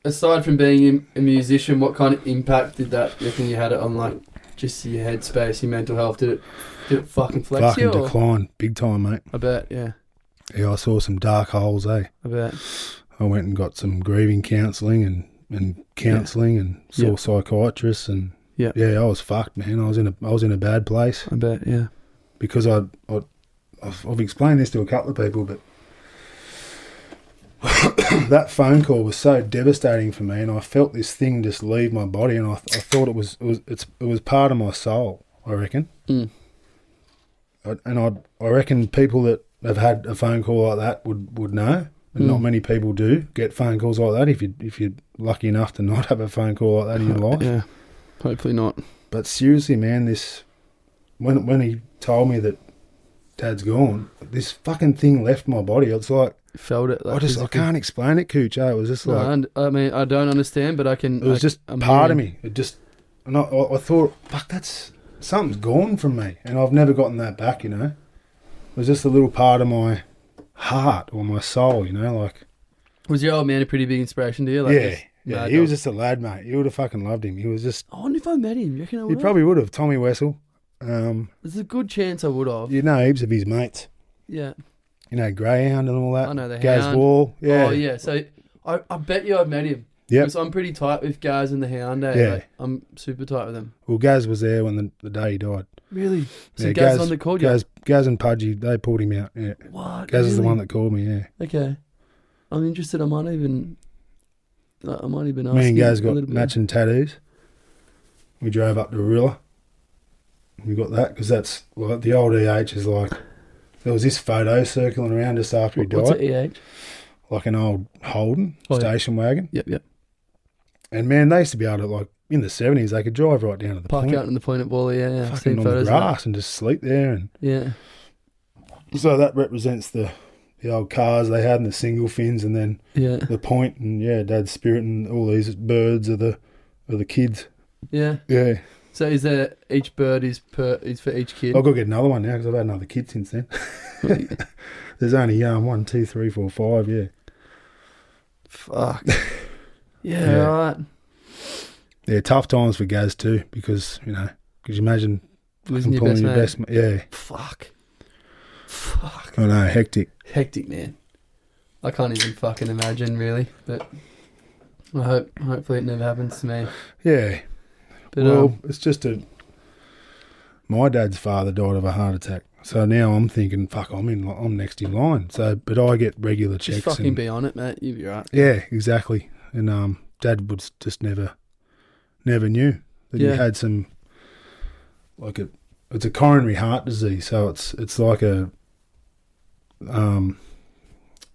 aside from being a musician, what kind of impact did that, you reckon you had it on, like, just your headspace, your mental health? Did it fucking flex you? Fucking decline big time, mate. I bet, yeah. Yeah, I saw some dark holes, eh? I bet. I went and got some grieving counselling and counselling and saw psychiatrists and yeah, I was fucked, man. I was in a bad place I bet, yeah. because I've explained this to a couple of people, but that phone call was so devastating for me, and I felt this thing just leave my body, and I thought it was part of my soul, I reckon. Mm. I reckon people that have had a phone call like that would know, and not many people do get phone calls like that. If you're lucky enough to not have a phone call like that in your life, Yeah, hopefully not. But seriously, man, when he told me that Dad's gone, this fucking thing left my body. It's like Felt it. Like, I can't explain it, Cooch. It was just like I mean, I don't understand, but I can. It was just part of me. It just, and I thought, fuck, something's gone from me, and I've never gotten that back. You know, it was just a little part of my heart or my soul. You know, like. Was your old man a pretty big inspiration to you? Like yeah. He was just a lad, mate. You would have fucking loved him. He was just. I wonder if I met him. You reckon I would? You probably would have. Tommy Wessel. There's a good chance I would have. You know heaps of his mates. Yeah. You know, Greyhound and all that. I know the Gaz Hound. Wall. Yeah. Oh, yeah. So I bet you I've met him. Yeah. Because I'm pretty tight with Gaz and the Hound. Eh? Yeah. Like, I'm super tight with them. Well, Gaz was there when the day he died. Really? So Yeah, Gaz on the call you? Gaz and Pudgy, they pulled him out. Yeah. What? Gaz is the Really? one that called me, yeah. Okay. I'm interested. I might even ask Me and Gaz a got little bit. matching tattoos. We drove up to Cronulla. We got that because that's like the old EH is like. There was this photo circling around just after he died. What's an EH? Like an old Holden Oh, yeah. station wagon. Yep. And man, they used to be able to, like, in the 70s, they could drive right down to the Park point. out in the point at Wally, yeah. I've Fucking seen on the photos of that. grass and just sleep there. And Yeah. so that represents the old cars they had and the single fins and then Yeah. the point and, Dad's spirit and all these birds are the kids. Yeah. Yeah. So is there each bird is for each kid? I've got to get another one now because I've had another kid since then. There's only 1, 2, 3, 4, 5, yeah. Fuck. Yeah. Right. Yeah, tough times for Gaz too because, could you imagine Losing your pulling best mate. yeah. Fuck. I know, hectic. Hectic, man. I can't even fucking imagine, really. But hopefully it never happens to me. Yeah. But It's just my dad's father died of a heart attack. So now I'm thinking, fuck, I'm next in line. So, but I get regular checks. just fucking be on it, mate. You'll be right. Yeah, exactly. And Dad was just never knew that he had some, it's a coronary heart disease. So it's like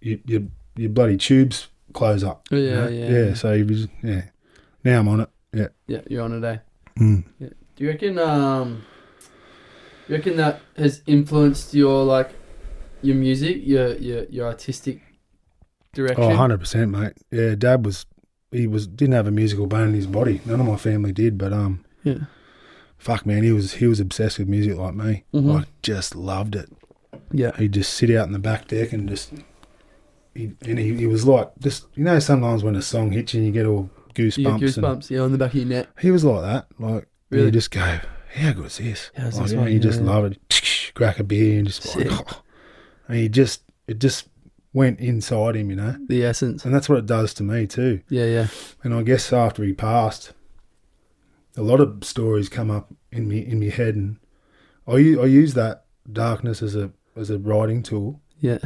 your bloody tubes close up. Yeah. So he was, Now I'm on it. Yeah. Yeah, you're on it, eh? Mm. Yeah. Do you reckon that has influenced your your music, your artistic direction? Oh, 100%, mate. Yeah, Dad didn't have a musical bone in his body. None of my family did, but fuck, man, he was obsessed with music like me. Mm-hmm. I just loved it. Yeah. He'd just sit out in the back deck and he was like, just, sometimes when a song hits you and you get all goosebumps. You get goosebumps, on the back of your neck. He was like that. Like, really? You just go, how good is this? How's like, this one? you just love it. Crack a beer and just like, and it just went inside him, you know. The essence. And that's what it does to me too. Yeah, yeah. And I guess after he passed, a lot of stories come up in me head, and I use that darkness as a writing tool. Yeah.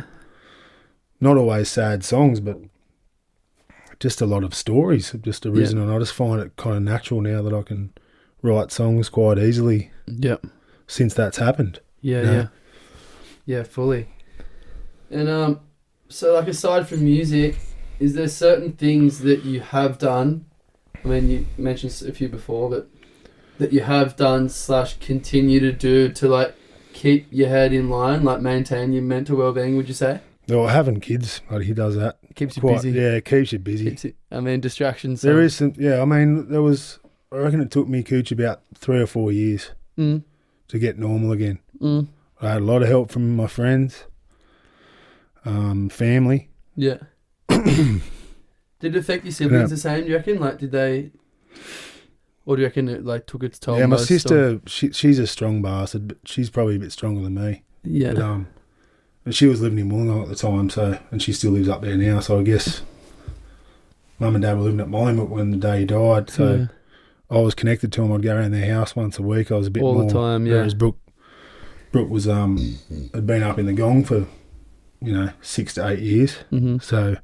Not always sad songs, but just a lot of stories have just arisen, and I just find it kind of natural now that I can write songs quite easily. Yeah. Since that's happened. Yeah, you know? yeah. Yeah, fully. And so like aside from music, is there certain things that you have done? I mean, you mentioned a few before, but that you have done / continue to do to like keep your head in line, like maintain your mental well-being, would you say? Well, having kids, he does that. Keeps you quite, busy. Yeah, it keeps you busy. Distractions. There is some, I mean, I reckon it took me, Cooch, about 3 or 4 years to get normal again. Mm. I had a lot of help from my friends, family. Yeah. Did it affect your siblings the same, do you reckon? Like, did they... Or do you reckon it like took its toll? Yeah, my sister, she's a strong bastard, but she's probably a bit stronger than me. Yeah. But she was living in Wollongong at the time, and she still lives up there now. So I guess Mum and Dad were living at Monument when the day he died. So I was connected to them. I'd go around their house once a week. I was a bit all more. The time, yeah. Whereas Brooke was had been up in the Gong for 6 to 8 years. Mm-hmm. So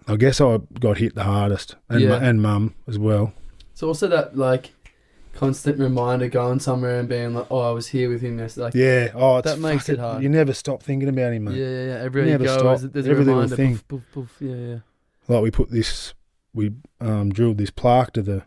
I guess I got hit the hardest, and Mum as well. It's also that like constant reminder going somewhere and being like, oh, I was here with him yesterday. Like, that makes it hard. You never stop thinking about him, mate. Yeah. Everywhere you go, there's a reminder. Thing. Poof, poof, poof. Yeah. Like we drilled this plaque to the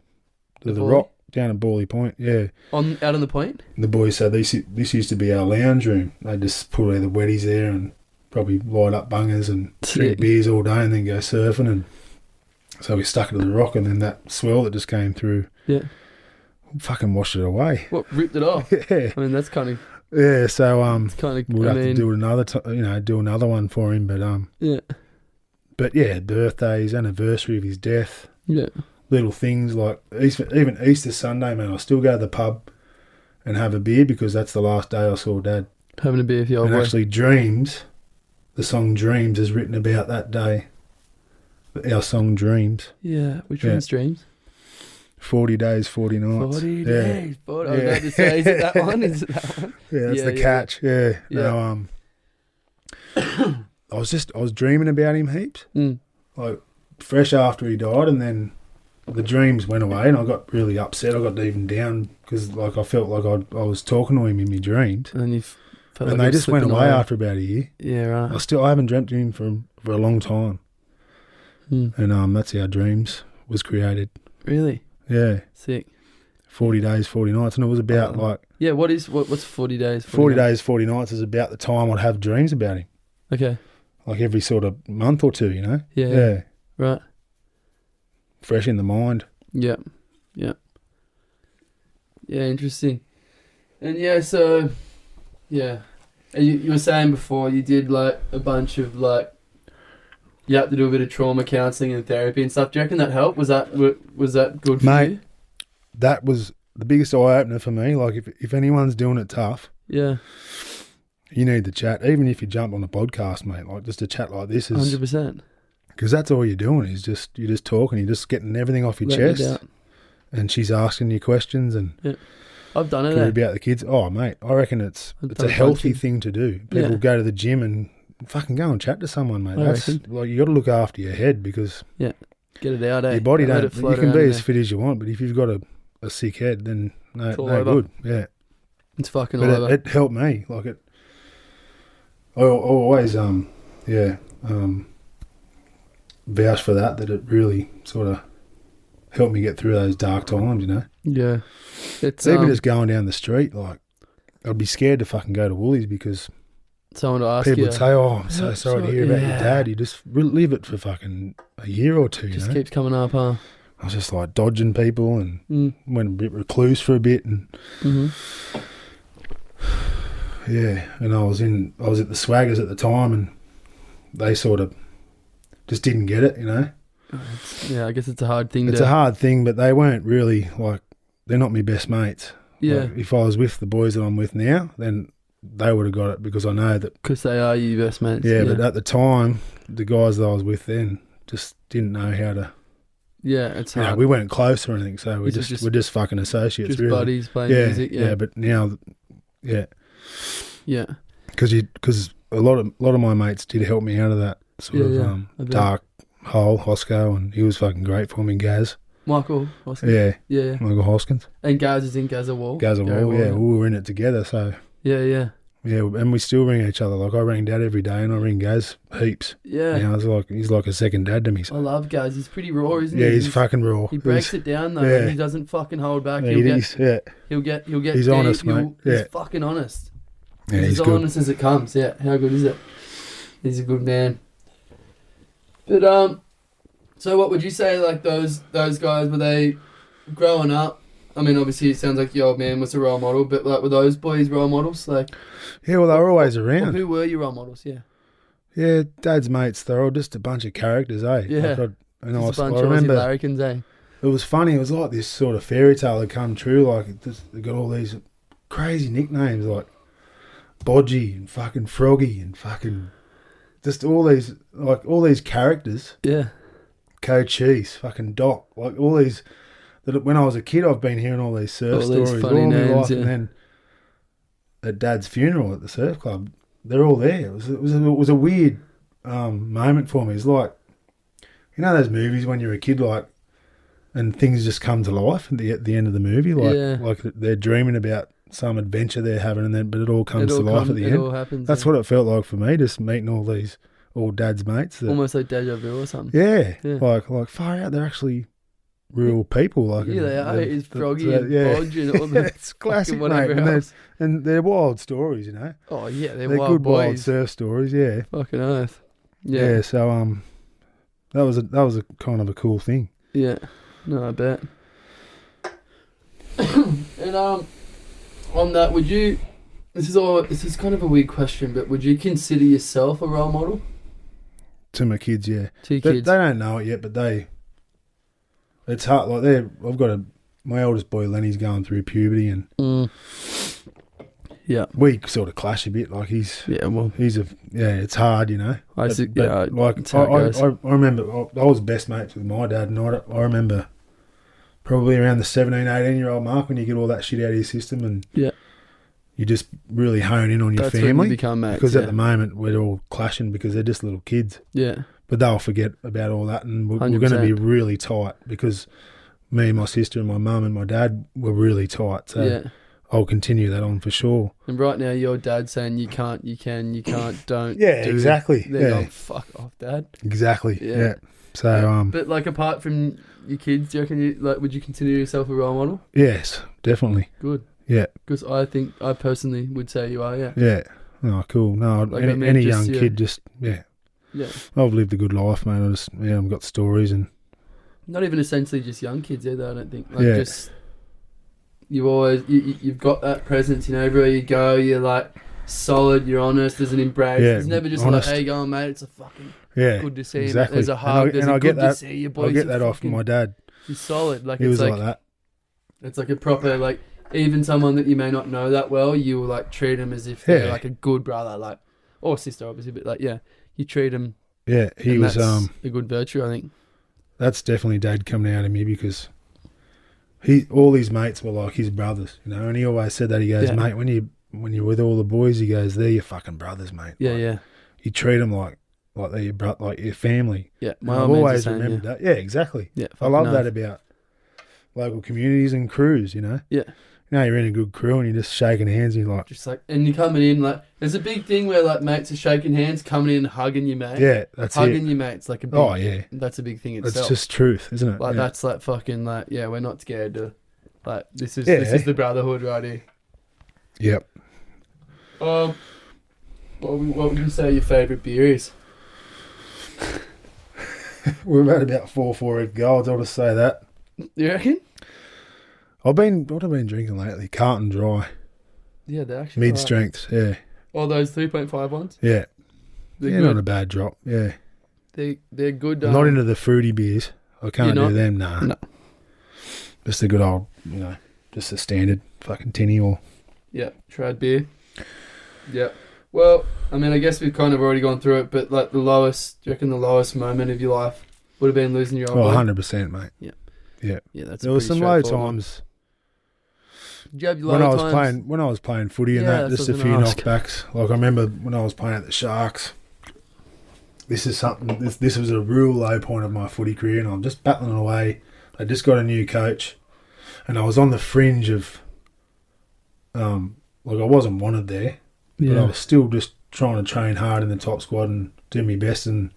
rock down at Bawley Point. Yeah. Out on the point. The boys said this used to be our lounge room. They just put all the wetties there and probably light up bungers and drink beers all day and then go surfing. And so we stuck it to the rock, and then that swell that just came through. Yeah. Fucking washed it away. What, ripped it off? Yeah. I mean, that's kind of... Yeah, so we'll have to do another one for him, but yeah. But yeah, birthdays, anniversary of his death. Yeah. Little things like even Easter Sunday, man, I still go to the pub and have a beer because that's the last day I saw Dad. Having a beer for your old boy. Actually, Dreams, the song Dreams is written about that day. Our song Dreams. Yeah, which one's Dreams? 40 days, 40 nights. 40 days, 40. I was about to say, is it that one? Is it that one? Yeah, that's the catch. Yeah. No, I was dreaming about him heaps. Like fresh after he died, and then the dreams went away, and I got really upset. I got even down because like I felt like I was talking to him in my dreams, and they just went away after about a year. Yeah, right. I haven't dreamt of him for a long time, and that's how Dreams was created. Really? Yeah. Sick. 40 days, 40 nights, and it was about what's 40 days? 40 days, 40 nights is about the time I'd have dreams about him. Okay. Like every sort of month or two, Yeah. Right. Fresh in the mind. Yeah. Yeah, interesting. And so you were saying before you did like a bunch of like you had to do a bit of trauma counselling and therapy and stuff. Do you reckon that helped? Was that good for you? That was the biggest eye-opener for me. Like, if anyone's doing it tough, you need to chat. Even if you jump on a podcast, mate, like just a chat like this is 100%. Because that's all you're doing is you're just talking. You're just getting everything off your chest. And she's asking you questions and I've done it about the kids. Oh, mate, I reckon it's a healthy thing to do. People go to the gym and fucking go and chat to someone, mate. That's like you got to look after your head because get it out. Your body don't. You can be as fit as you want, but if you've got a sick head, then no good. Yeah, it's fucking all over. It helped me. Like it. I always vouch for that it really sort of helped me get through those dark times. Yeah, it's even just going down the street. Like I'd be scared to fucking go to Woolies because. Someone to ask people you. would say, "Oh, I'm so sorry to hear about your dad." You just live it for fucking a year or two. Just keeps coming up, huh? I was just like dodging people and went a bit recluse for a bit, and and I was at the Swaggers at the time, and they sort of just didn't get it, I guess it's a hard thing. It's a hard thing, but they weren't really like they're not my best mates. Yeah. Like, if I was with the boys that I'm with now, then they would have got it because I know that. Because they are your best mates. Yeah, but at the time, the guys that I was with then just didn't know how to. Yeah, it's You know, hard. we weren't close or anything, so we're This is just fucking associates, just really. buddies playing music. Yeah, but now, yeah, because a lot of my mates did help me out of that sort of dark hole, Hosco, and he was fucking great for me, Gaz. Michael Hoskins. Yeah. Michael Hoskins. And Gaz is in Gaza Wall. Yeah, we were in it together, so. Yeah, and we still ring each other. Like, I ring Dad every day, and I ring Gaz heaps. Yeah. You know, he's like a second dad to me. So. I love Gaz. He's pretty raw, isn't he? Yeah, he's fucking raw. He breaks it down, though. Yeah. He doesn't fucking hold back. Yeah, He'll get He's deep. honest, mate. He's fucking honest. Yeah, He's he's as good. honest as it comes. Yeah, how good is it? He's a good man. But, so what would you say, like, those guys, were they growing up? I mean, obviously, it sounds like your old man was a role model, but, like, were those boys role models? Like, yeah, well, they were always around. Who were your role models? Yeah. Yeah, Dad's mates, they're all just a bunch of characters, eh? Yeah. Like Just a bunch of Aussie larrikins, eh? It was funny. It was like this sort of fairy tale had come true. Like, they got all these crazy nicknames like Bodgy and fucking Froggy and fucking just all these characters. Yeah. Cochise, fucking Doc, like all these. That when I was a kid, I've been hearing all these surf stories funny all my names, life, yeah. and then at Dad's funeral at the surf club, they're all there. It was a weird moment for me. It's like, you know, those movies when you're a kid, like, and things just come to life at the end of the movie, like they're dreaming about some adventure they're having, and then but it all comes to life at the end. It all happens. That's what it felt like for me, just meeting all Dad's mates. Almost like deja vu or something. Yeah. Like far out, they're actually real people. Like, yeah, they are. It's Froggy and Bodge and all the it's classic, whatever mate. else. And they're wild stories, you know. Oh yeah, they're good wild boys. wild surf stories. Yeah. Fucking earth. Yeah. So that was a kind of a cool thing. Yeah. No, I bet. And on that, would you? This is kind of a weird question, but would you consider yourself a role model? To my kids, yeah. To your They kids? don't know it yet, but it's hard. Like I've got my oldest boy Lenny's going through puberty, and yeah, we sort of clash a bit. Like it's hard, you know. I remember I was best mates with my dad, and I remember probably around the 17, 18-year-old mark when you get all that shit out of your system, and you just really hone in on your family. When you become mates, because at the moment we're all clashing because they're just little kids. Yeah. But they'll forget about all that, and we're 100%. going to be really tight because me and my sister and my mum and my dad were really tight. So I'll continue that on for sure. And right now your dad's saying you can't, you can, you can't, don't. Yeah, do. exactly. They're going, fuck off, Dad. Exactly. Yeah. So but like apart from your kids, do you reckon would you consider yourself a role model? Yes, definitely. Good. Yeah. Because I personally would say you are. Yeah. Yeah. Oh, cool. No, Like, any young kid, just Yeah. I've lived a good life, mate. I've got stories, and not even essentially just young kids either. I don't think. Just you've got that presence. You know, everywhere you go, you're like solid. You're honest. There's an embrace. Yeah, There's never just honest. like, "Hey, going, mate. It's a fucking good to see you. Exactly. There's a hug. There's a good to see you, boys. I get that off my dad. He's solid. Like He was like that. It's like a proper like. Even someone that you may not know that well, you will like treat them as if they're like a good brother, like or sister, obviously. But like, you treat them. Yeah, he was that's a good virtue, I think. That's definitely Dad coming out of me because all his mates were like his brothers, you know. And he always said that. He goes, mate, when you're with all the boys, he goes, they're your fucking brothers, mate. Yeah, You treat them like they're your family. Yeah, I've always remembered that. Yeah, exactly. Yeah, I love that about local communities and crews, you know. Yeah. You know, you're in a good crew and you're just shaking hands and you're like... and you're coming in, like... There's a big thing where, like, mates are shaking hands, coming in and hugging your mate. Yeah, that's hugging your mates, like a big... Oh, yeah. That's a big thing itself. That's just truth, isn't it? Like, that's, like, fucking, like... Yeah, we're not scared to... Like, this is the brotherhood right here. Yep. What would you say your favourite beer is? We've had about 4 Red Golds, I'll just say that. You reckon? What have I been drinking lately? Carton Dry. Yeah, they're actually mid-strengths, yeah. All those 3.5 ones? Yeah. They're good. Not a bad drop, yeah. They're good. I'm not into the fruity beers. I can't do them, nah. No. Just a good old, just a standard fucking tinny or... Yeah, trad beer. Yeah. Well, I mean, I guess we've kind of already gone through it, but like do you reckon the lowest moment of your life would have been losing your old boy? 100%, mate. Yeah. Yeah. Yeah, that's There was some low straightforward times one. Did you have your when low I was times? playing footy and Yeah, that, that's just a what I few was knockbacks. Like I remember when I was playing at the Sharks. This is something. This was a real low point of my footy career, and I'm just battling away. I just got a new coach, and I was on the fringe of, like I wasn't wanted there, but I was still just trying to train hard in the top squad and do my best. And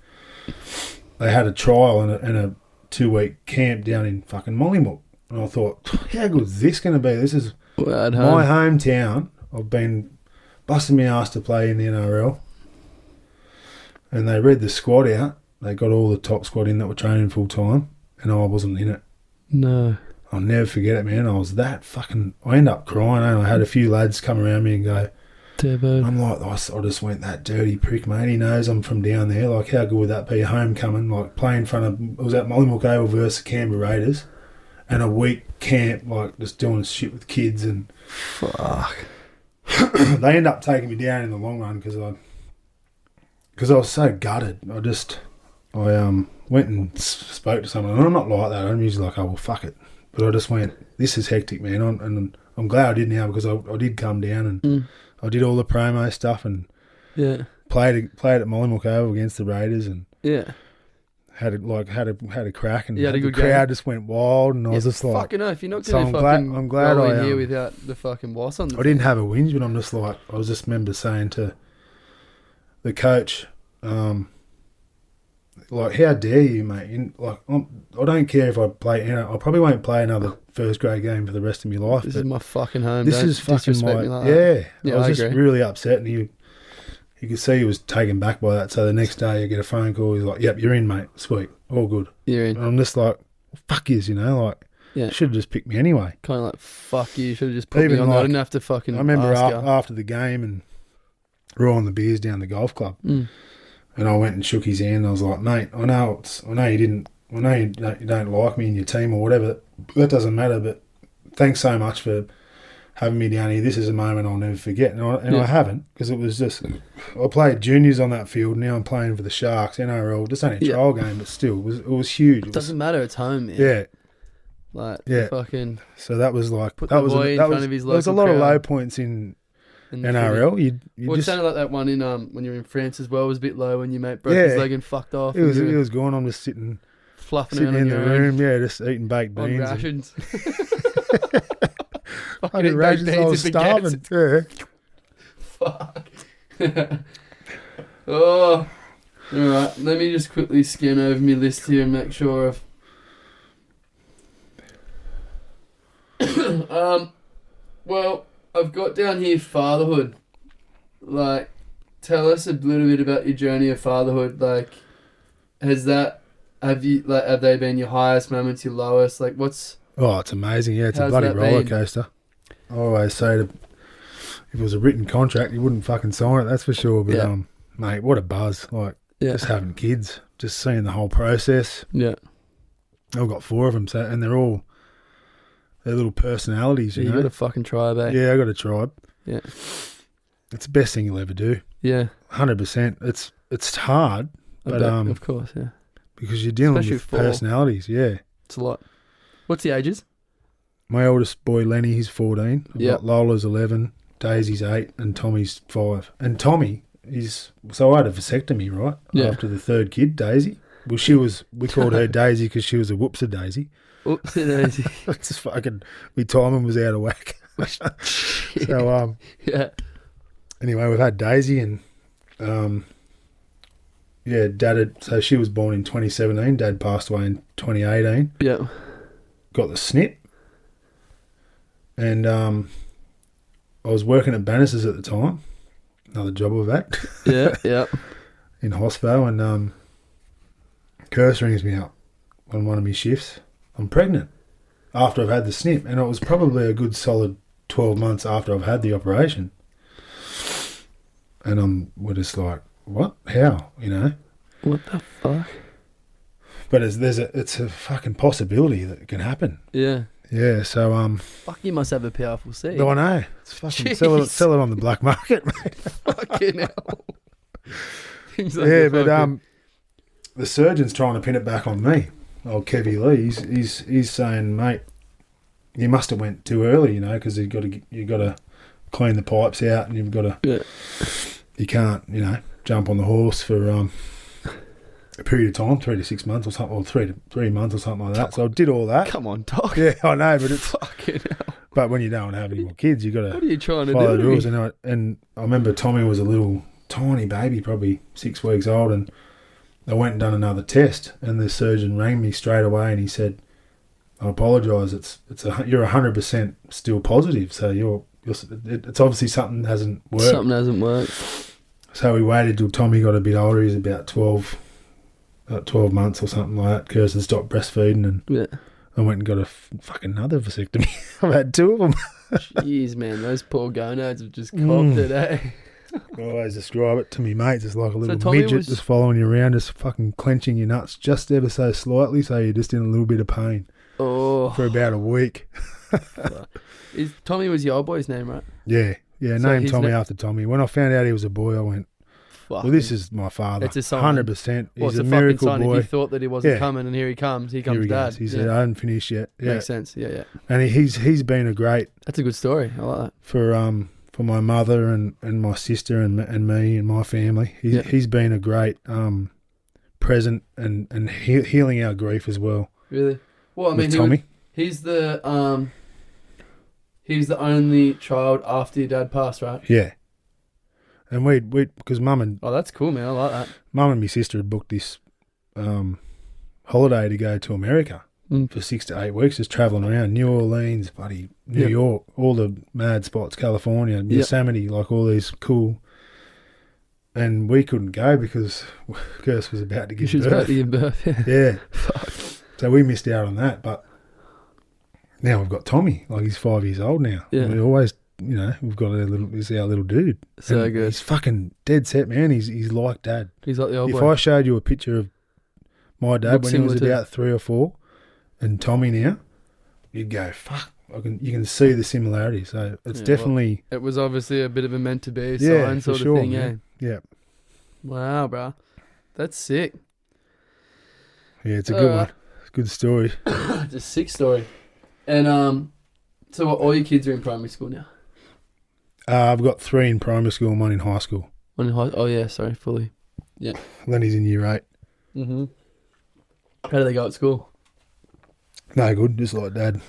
they had a trial and a 2-week camp down in fucking Mollymook, and I thought, how good is this going to be? This is At my home. hometown. I've been busting my ass to play in the NRL. And they read the squad out. They got all the top squad in that were training full time, and I wasn't in it. No. I'll never forget it, man. I was that fucking... I ended up crying, and I had a few lads come around me and go... Turbo. I'm like, I just went, that dirty prick, mate. He knows I'm from down there. Like, how good would that be? Homecoming, like, playing in front of... I was at Mollymook Oval versus Canberra Raiders, and a week camp, like, just doing shit with kids, and... Fuck. They end up taking me down in the long run because I was so gutted. I went and spoke to someone, and I'm not like that. I'm usually like, oh, well, fuck it. But I just went, this is hectic, man. And I'm glad I did now because I did come down and I did all the promo stuff and played at Mollymook Oval against the Raiders and had a crack and the crowd just went wild and I was just like, fucking if you're not so going to I'm glad roll I in here without the fucking boss on the I didn't have a whinge, but I'm just like, I was just remember saying to the coach, like, how dare you, mate? I don't care if I play. I probably won't play another first grade game for the rest of my life. This is my fucking home. This is fucking my I was just agree. really upset, and you could see he was taken back by that. So the next day, you get a phone call. He's like, "Yep, you're in, mate. Sweet, all good." You're in. And I'm just like, "Fuck yous," like. Yeah. Should have just picked me anyway. Kind of like, fuck you. Should have just put me on. I didn't have to fucking. I remember ask after the game and rolling the beers down the golf club. And I went and shook his hand and I was like, mate, I know you don't like me in your team or whatever. That doesn't matter, but thanks so much for having me down here. This is a moment I'll never forget. And I haven't, because it was just, I played juniors on that field. Now I'm playing for the Sharks, NRL, just only a trial game, but still, it was huge. It doesn't matter, it's home, man. Yeah. Like, fucking. So that was like, there was a lot of low points in NRL. It sounded like that one in when you were in France as well was a bit low when your mate broke his leg and fucked off. It was gone. I'm just fluffing around in the room, just eating baked beans. On rations. Fucking rations, I was starving. Yeah. Fuck. Oh. Alright, let me just quickly scan over my list here and make sure well, I've got down here fatherhood. Like, tell us a little bit about your journey of fatherhood. Like, have they been your highest moments, your lowest? Like, what's... Oh, it's amazing. Yeah, it's a bloody roller coaster. I always say if it was a written contract, you wouldn't fucking sign it, that's for sure. But, mate, what a buzz. Like, just having kids, just seeing the whole process. Yeah. I've got 4 of them, and they're all... They're little personalities, you know. You got a fucking tribe, eh? Yeah, I got a tribe. Yeah. It's the best thing you'll ever do. Yeah. 100%. It's hard, but of course, yeah. Because you're dealing especially with personalities, yeah. It's a lot. What's the ages? My oldest boy, Lenny, he's 14. I've Yep. got Lola's 11, Daisy's 8, and Tommy's 5. And Tommy, so I had a vasectomy, right? Yeah. After the 3rd kid, Daisy. Well, we called her Daisy because she was a whoopsie daisy. Oopsie daisy. It's just fucking, my timing was out of whack. So, anyway, we've had Daisy and, so she was born in 2017. Dad passed away in 2018. Yeah. Got the snip. And, I was working at Bannister's at the time. Another job I've had. Yeah. In Hospo, and, Curse rings me up on one of my shifts. I'm pregnant after I've had the snip, and it was probably a good solid 12 months after I've had the operation. And we're just like, what? How? You know? What the fuck? But it's a fucking possibility that it can happen. Yeah. Yeah, so Fuck, you must have a powerful seat. no, I know. It's fucking sell it on the black market, mate. Fucking hell. Things like Yeah, that, but fucking- the surgeon's trying to pin it back on me. Old Kevy Lee, he's saying, mate, you must have went too early, you know, because you got to clean the pipes out, and you've got to, you can't, you know, jump on the horse for a period of time, 3 to 6 months or something, or 3 months or something like that. So I did all that. Come on, dog. Yeah, I know, but it's Fucking hell. but when you don't have any more kids, you got to What are you trying to follow do? the rules. And I remember Tommy was a little tiny baby, probably 6 weeks old, and I went and done another test, and the surgeon rang me straight away, and he said, "I apologise. You're 100% still positive, so it's obviously something hasn't worked." Something hasn't worked. So we waited till Tommy got a bit older. He was about 12 months or something like that. Kirsten stopped breastfeeding, and I went and got a fucking another vasectomy. I've had 2 of them. Jeez, man, those poor gonads have just copped it, eh? I always describe it to me mates. It's like a little Tommy midget was- just following you around, just fucking clenching your nuts just ever so slightly, so you're just in a little bit of pain Oh. for about a week. Tommy was your old boy's name, right? Yeah, So named he's Tommy after Tommy. When I found out he was a boy, I went, Fuck. well, this is my father. It's a sign. 100%. What's He's a a fucking miracle sign boy. if you thought that he wasn't Yeah. coming, and here he comes. Here comes Here he Dad. goes. He said, I haven't finished yet. Yeah. Makes sense. Yeah. And he's been a great That's a good story. I like that. for my mother and my sister and me and my family. He's been a great present and healing our grief as well. Really? Well, I mean, With Tommy. He's the only child after your dad passed, right? Yeah. And we because mum and Oh, that's cool, man. I like that. my sister had booked this holiday to go to America Mm. for 6 to 8 weeks, just travelling around New Orleans, bloody New Yep. York, all the mad spots, California, Yosemite, like all these cool. And we couldn't go because Kirst was about to give She was birth. about to give birth. Yeah. Yeah. Fuck. So we missed out on that, but now we've got Tommy. Like, he's 5 years old now. Yeah. We always, you know, we've got he's our little dude. So And good. He's fucking dead set, man. He's like Dad. He's like the old If boy. I showed you a picture of my dad Looks when he was similar to- about 3 or 4, and Tommy now, you'd go, fuck. You can see the similarities. So it's Yeah, definitely, It was obviously a bit of a meant to be yeah, sign for sort sure, of thing, man. Yeah. Wow, bro. That's sick. Yeah, it's a good one. It's a good story. It's a sick story. And so what, all your kids are in primary school now? I've got 3 in primary school and 1 in high school. One in high. Oh yeah, sorry, fully. Lenny's in year 8. Mhm. How do they go at school? No good, just like Dad.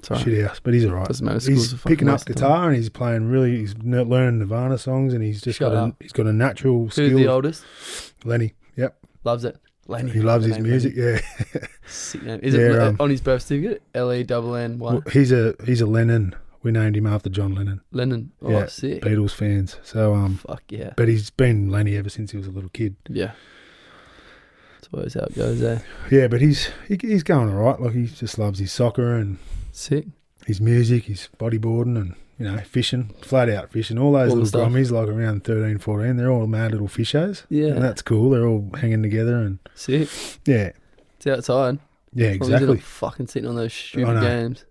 Sorry. Shit house, but he's all right. Doesn't matter. School's He's a fucking picking up waste of time. guitar and he's playing he's learning Nirvana songs, and he's just Shut up. he's got a natural Who's skill. the oldest? Lenny, yep. Loves it. Lenny. He loves The his name music, Lenny. yeah. Sick name. Is Yeah, it on his birth certificate? LENN1. Well, he's a Lennon. We named him after John Lennon. Lennon. Oh, Yeah, sick. Beatles fans. So Fuck yeah. but he's been Lenny ever since he was a little kid. Yeah. That's always how it goes, eh? Yeah, but he's going all right. Like, he just loves his soccer and Sick. his music, his bodyboarding, and, you know, fishing, flat out fishing. All those All the little stuff. grommies, like around 13, 14, they're all mad little fishers. Yeah. And that's cool. They're all hanging together, and Sick. yeah, It's outside. yeah, As long as you're exactly. not fucking sitting on those I stupid know. games.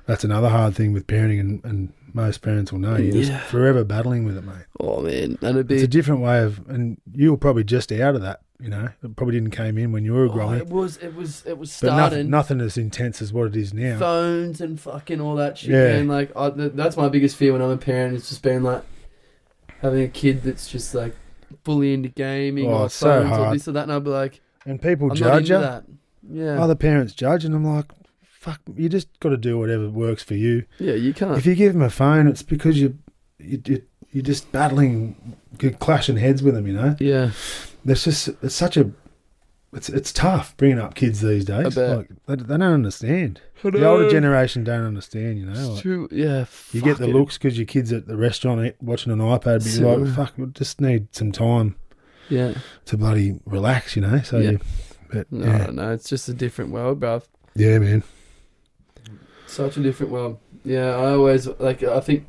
That's another hard thing with parenting, and most parents will know. You're Yeah. just forever battling with it, mate. Oh man, that'd It's be. a different way of, and you were probably just out of that, you know. It probably didn't came in when you were a Oh, grommy. it was But starting. nothing as intense as what it is now. Phones and fucking all that shit. Yeah. Man. Like that's my biggest fear when I'm a parent. It's just being like having a kid that's just like fully into gaming Oh, or it's so phones or hard. this or that, and I'll be like, And people I'm not judge into you. that. Yeah. Other parents judge, and I'm like, fuck, you just got to do whatever works for you. Yeah, you can't. If you give them a phone, it's because you're just battling, clashing heads with them, you know. Yeah. It's tough bringing up kids these days. I bet. Like, they don't understand. The older generation don't understand, you know. It's Like, true. Yeah. you get the fuck it. looks because your kid's at the restaurant watching an iPad, but you're like, fuck, we just need some time Yeah. to bloody relax, you know. So, Yeah. but No, yeah. no, it's just a different world, bruv. Yeah, man. Such a different world. Yeah, I always like. I think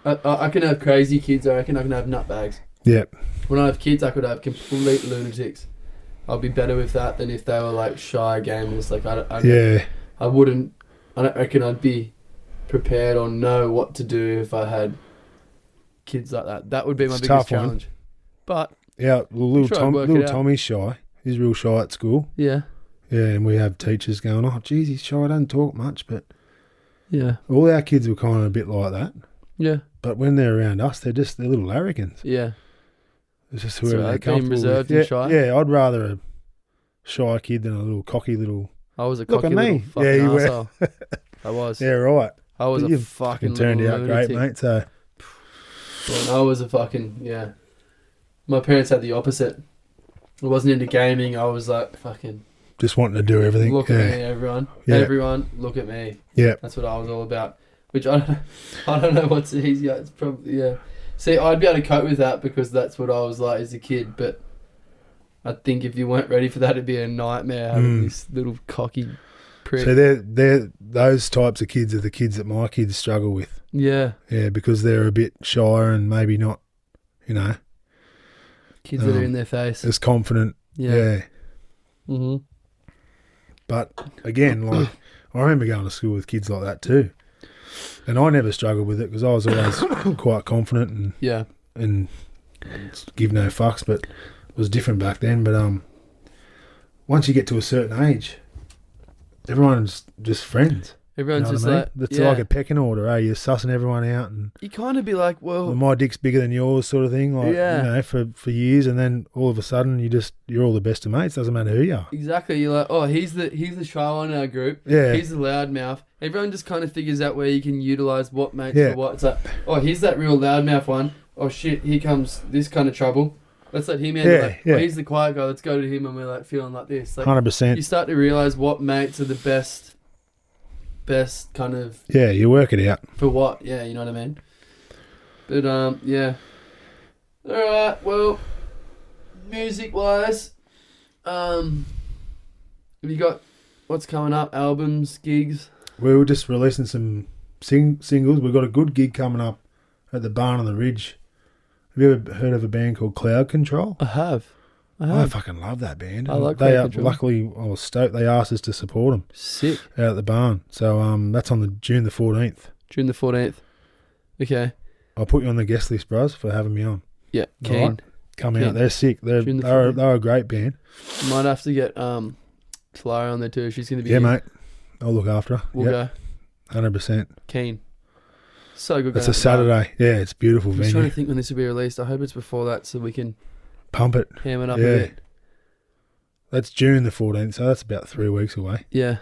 I can have crazy kids. I reckon I can have nutbags. Yeah, When I have kids, I could have complete lunatics. I'll be better with that than if they were like shy gamers. Like I yeah. wouldn't I don't reckon I'd be prepared or know what to do if I had kids like that. That would be my It's a biggest tough one. challenge. But Yeah, well, Try and work it little out. Tommy's shy. He's real shy at school. yeah, Yeah, and we have teachers going, oh, geez, he's shy, I don't talk much. But yeah, all our kids were kind of a bit like that. yeah, But when they're around us, they're little larrikins. yeah. It's just That's whoever right, they're being comfortable reserved with. and shy. Yeah, I'd rather a shy kid than a little cocky little... I was a Look cocky at me. little fucking Yeah, you were. arsehole. I was. Yeah, right. I was But a you've fucking turned little out great, lunatic. mate. So Yeah, I was a fucking, yeah. My parents had the opposite. I wasn't into gaming. I was like, fucking, just wanting to do everything. look at me, everyone. Yeah. Everyone, look at me. Yeah. That's what I was all about. Which I don't know what's easier. It's probably, yeah. See, I'd be able to cope with that because that's what I was like as a kid. But I think if you weren't ready for that, it'd be a nightmare having this little cocky prick. So they're those types of kids are the kids that my kids struggle with. Yeah. Yeah, because they're a bit shyer and maybe not, Kids that are in their face. as confident. Yeah. Mm-hmm. But again, like I remember going to school with kids like that too, and I never struggled with it because I was always quite confident and Yeah. give no fucks. But it was different back then. But once you get to a certain age, everyone's just friends. Everyone's You know just what I mean? like, It's yeah. like a pecking order. You're sussing everyone out, and You kind of be like, well, my dick's bigger than yours, sort of thing. Like Yeah. for years, and then all of a sudden you're all the best of mates. Doesn't matter who you are. exactly. You're like, oh, he's the shy one in our group. Yeah. He's the loudmouth. Everyone just kind of figures out where you can utilize what mates Yeah. for what. It's like, oh, he's that real loudmouth one. Oh shit, here comes this kind of trouble. Let's let him handle it. Yeah. Oh, he's the quiet guy. Let's go to him, and we're like feeling like this. Like 100%. you start to realize what mates are the best kind of Yeah, you work it out. for what. Yeah, you know what I mean. But yeah. All right. Well, music wise, have you got what's coming up? Albums, gigs? We were just releasing some singles. We've got a good gig coming up at the Barn on the Ridge. Have you ever heard of a band called Cloud Control? I have. I fucking love that band. I like they Cloud are, Control. luckily, I was stoked. They asked us to support them Sick. out at the barn. So that's on the June the 14th. June the 14th. Okay. I'll put you on the guest list, bros, for having me on. Yeah. All Keen. right. Come Keen. out. They're sick. They're June the they're 14th. a great band. Might have to get Clara on there too. She's gonna be Yeah, here. mate. I'll look after her. We'll Yep, go. 100%. Keen. So good. It's going a to the bar. Saturday. Yeah, it's a beautiful I'm just trying venue. to think when this will be released. I hope it's before that so we can Pump it. ham it up Yeah. a bit. That's June the 14th, so that's about 3 weeks away. Yeah.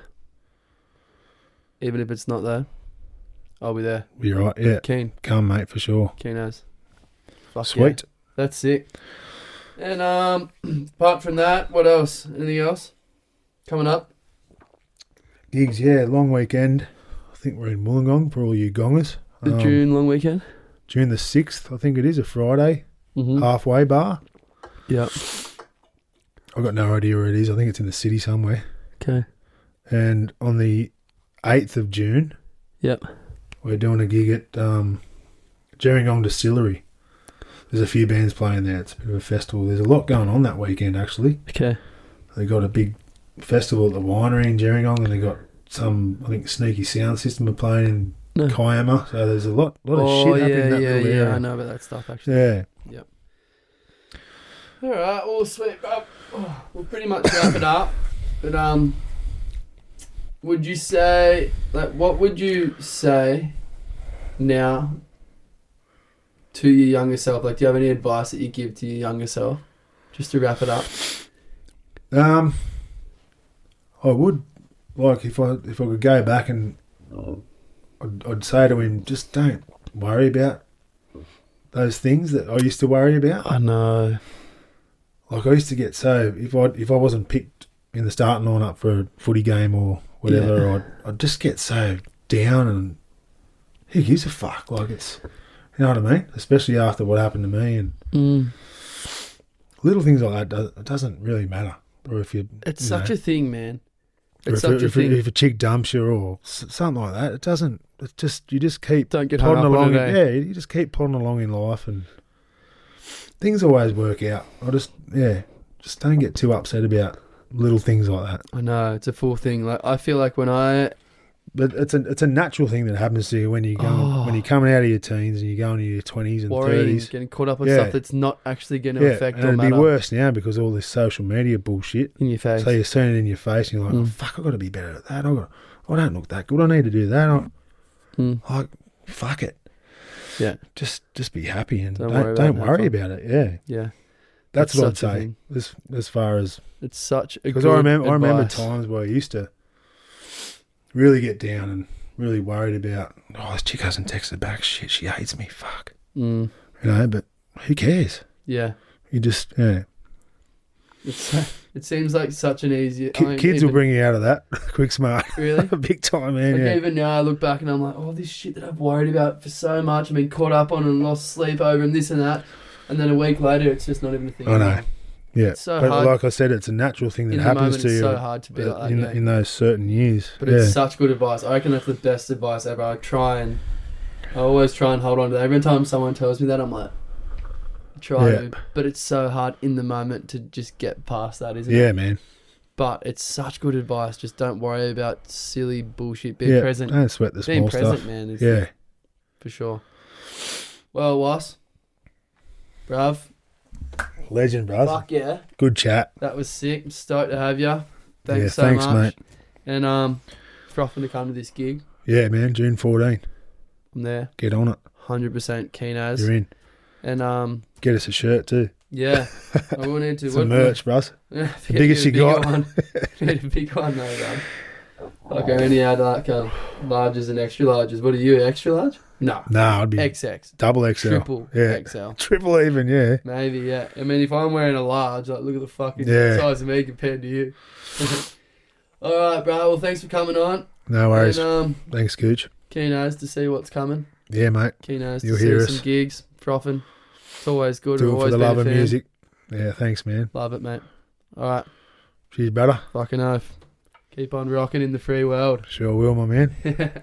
Even if it's not there, I'll be there. You're right. Yeah, Keen. come, mate, for sure. Keen as. Fuck Sweet. yeah. That's sick. And apart from that, what else? Anything else coming up? Gigs, yeah, long weekend. I think we're in Wollongong for all you gongers. The June long weekend? June the 6th, I think it is, a Friday. Mm-hmm. Halfway bar. Yeah. I've got no idea where it is. I think it's in the city somewhere. Okay. And on the 8th of June, Yep. we're doing a gig at Gerringong Distillery. There's a few bands playing there. It's a bit of a festival. There's a lot going on that weekend, actually. Okay. They got a big festival at the winery in Gerringong, and they got some, I think, Sneaky Sound System are playing in Kiama. So there's a lot of shit happening in that little area. I know about that stuff actually. Yeah. All right, well, sweet. We'll pretty much wrap it up. But would you say, like, what would you say now to your younger self? Like, do you have any advice that you give to your younger self? Just to wrap it up. I would, like, if I could go back and I'd say to him, just don't worry about those things that I used to worry about. I know. Like, I used to get so, if I wasn't picked in the starting lineup for a footy game or whatever, I'd just get so down, and who gives a fuck? Like, it's, you know what I mean? Especially after what happened to me, and little things like that, it doesn't really matter. Or if It's such a thing, man. or It's if, such a thing. if a chick dumps you or something like that, it doesn't. It's just, you just keep Don't get hung plodding up on along. it, eh? You just keep plodding along in life, and things always work out. Just don't get too upset about little things like that. I know, it's a full thing. Like, I feel like when I But it's a natural thing that happens to you when you're coming out of your teens and you're going into your 20s and Worrying, 30s. getting caught up on stuff that's not actually going to affect and or it'd matter. be worse now because all this social media bullshit. In your face. So you're seeing it in your face and you're like, oh, fuck, I've got to be better at that. I don't look that good. I need to do that. Like, fuck it. Yeah. Just be happy and don't worry about it. Yeah. Yeah. That's what I'd say. As far as it's such a because good I remember advice. times where I used to really get down and really worried about, this chick hasn't texted back. Shit, she hates me. Fuck. You know, but who cares? Yeah. You just It seems like such an easy. Kids will bring you out of that quick, smart. Really? Big time, man. Like yeah. Even now, I look back and I'm like, oh, this shit that I've worried about for so much, I've been caught up on and lost sleep over and this and that, and then a week later, it's just not even a thing. I know. Anymore. Yeah, it's so but hard. like I said, it's a natural thing that happens to you. It's so hard to be like that, in those certain years. But it's such good advice. I reckon that's the best advice ever. I always try and hold on to that. Every time someone tells me that, I'm like, try to. But it's so hard in the moment to just get past that, isn't it? Yeah, man. But it's such good advice. Just don't worry about silly bullshit. Be present. Don't sweat the small stuff. Being present, man. Is for sure. Well, Was, bruv. Legend, brother. Fuck yeah. Good chat. That was sick. I'm stoked to have you. Thanks thanks, much. mate. And frothing to come to this gig. Yeah, man. June 14. I'm there. Get on it. 100% keen as. You're in. And get us a shirt too. Yeah. I will need to. Some merch, bros. The biggest you got. Need a big one though, man. Like I only had like larges and extra larges. What are you, extra large? No. Nah, I'd be XX. Double XL. Triple XL. Triple even, yeah. Maybe, yeah. I mean, if I'm wearing a large, like, look at the fucking size of me compared to you. All right, bro. Well, thanks for coming on. No worries. And, thanks, Gooch. Keen as to see what's coming. Yeah, mate. Keen as You'll to hear see us. some gigs, frothing. It's always good. Do it for the love of fan. music. Yeah, thanks, man. Love it, mate. All right. Cheers, brother. Fucking oath. Keep on rocking in the free world. Sure will, my man.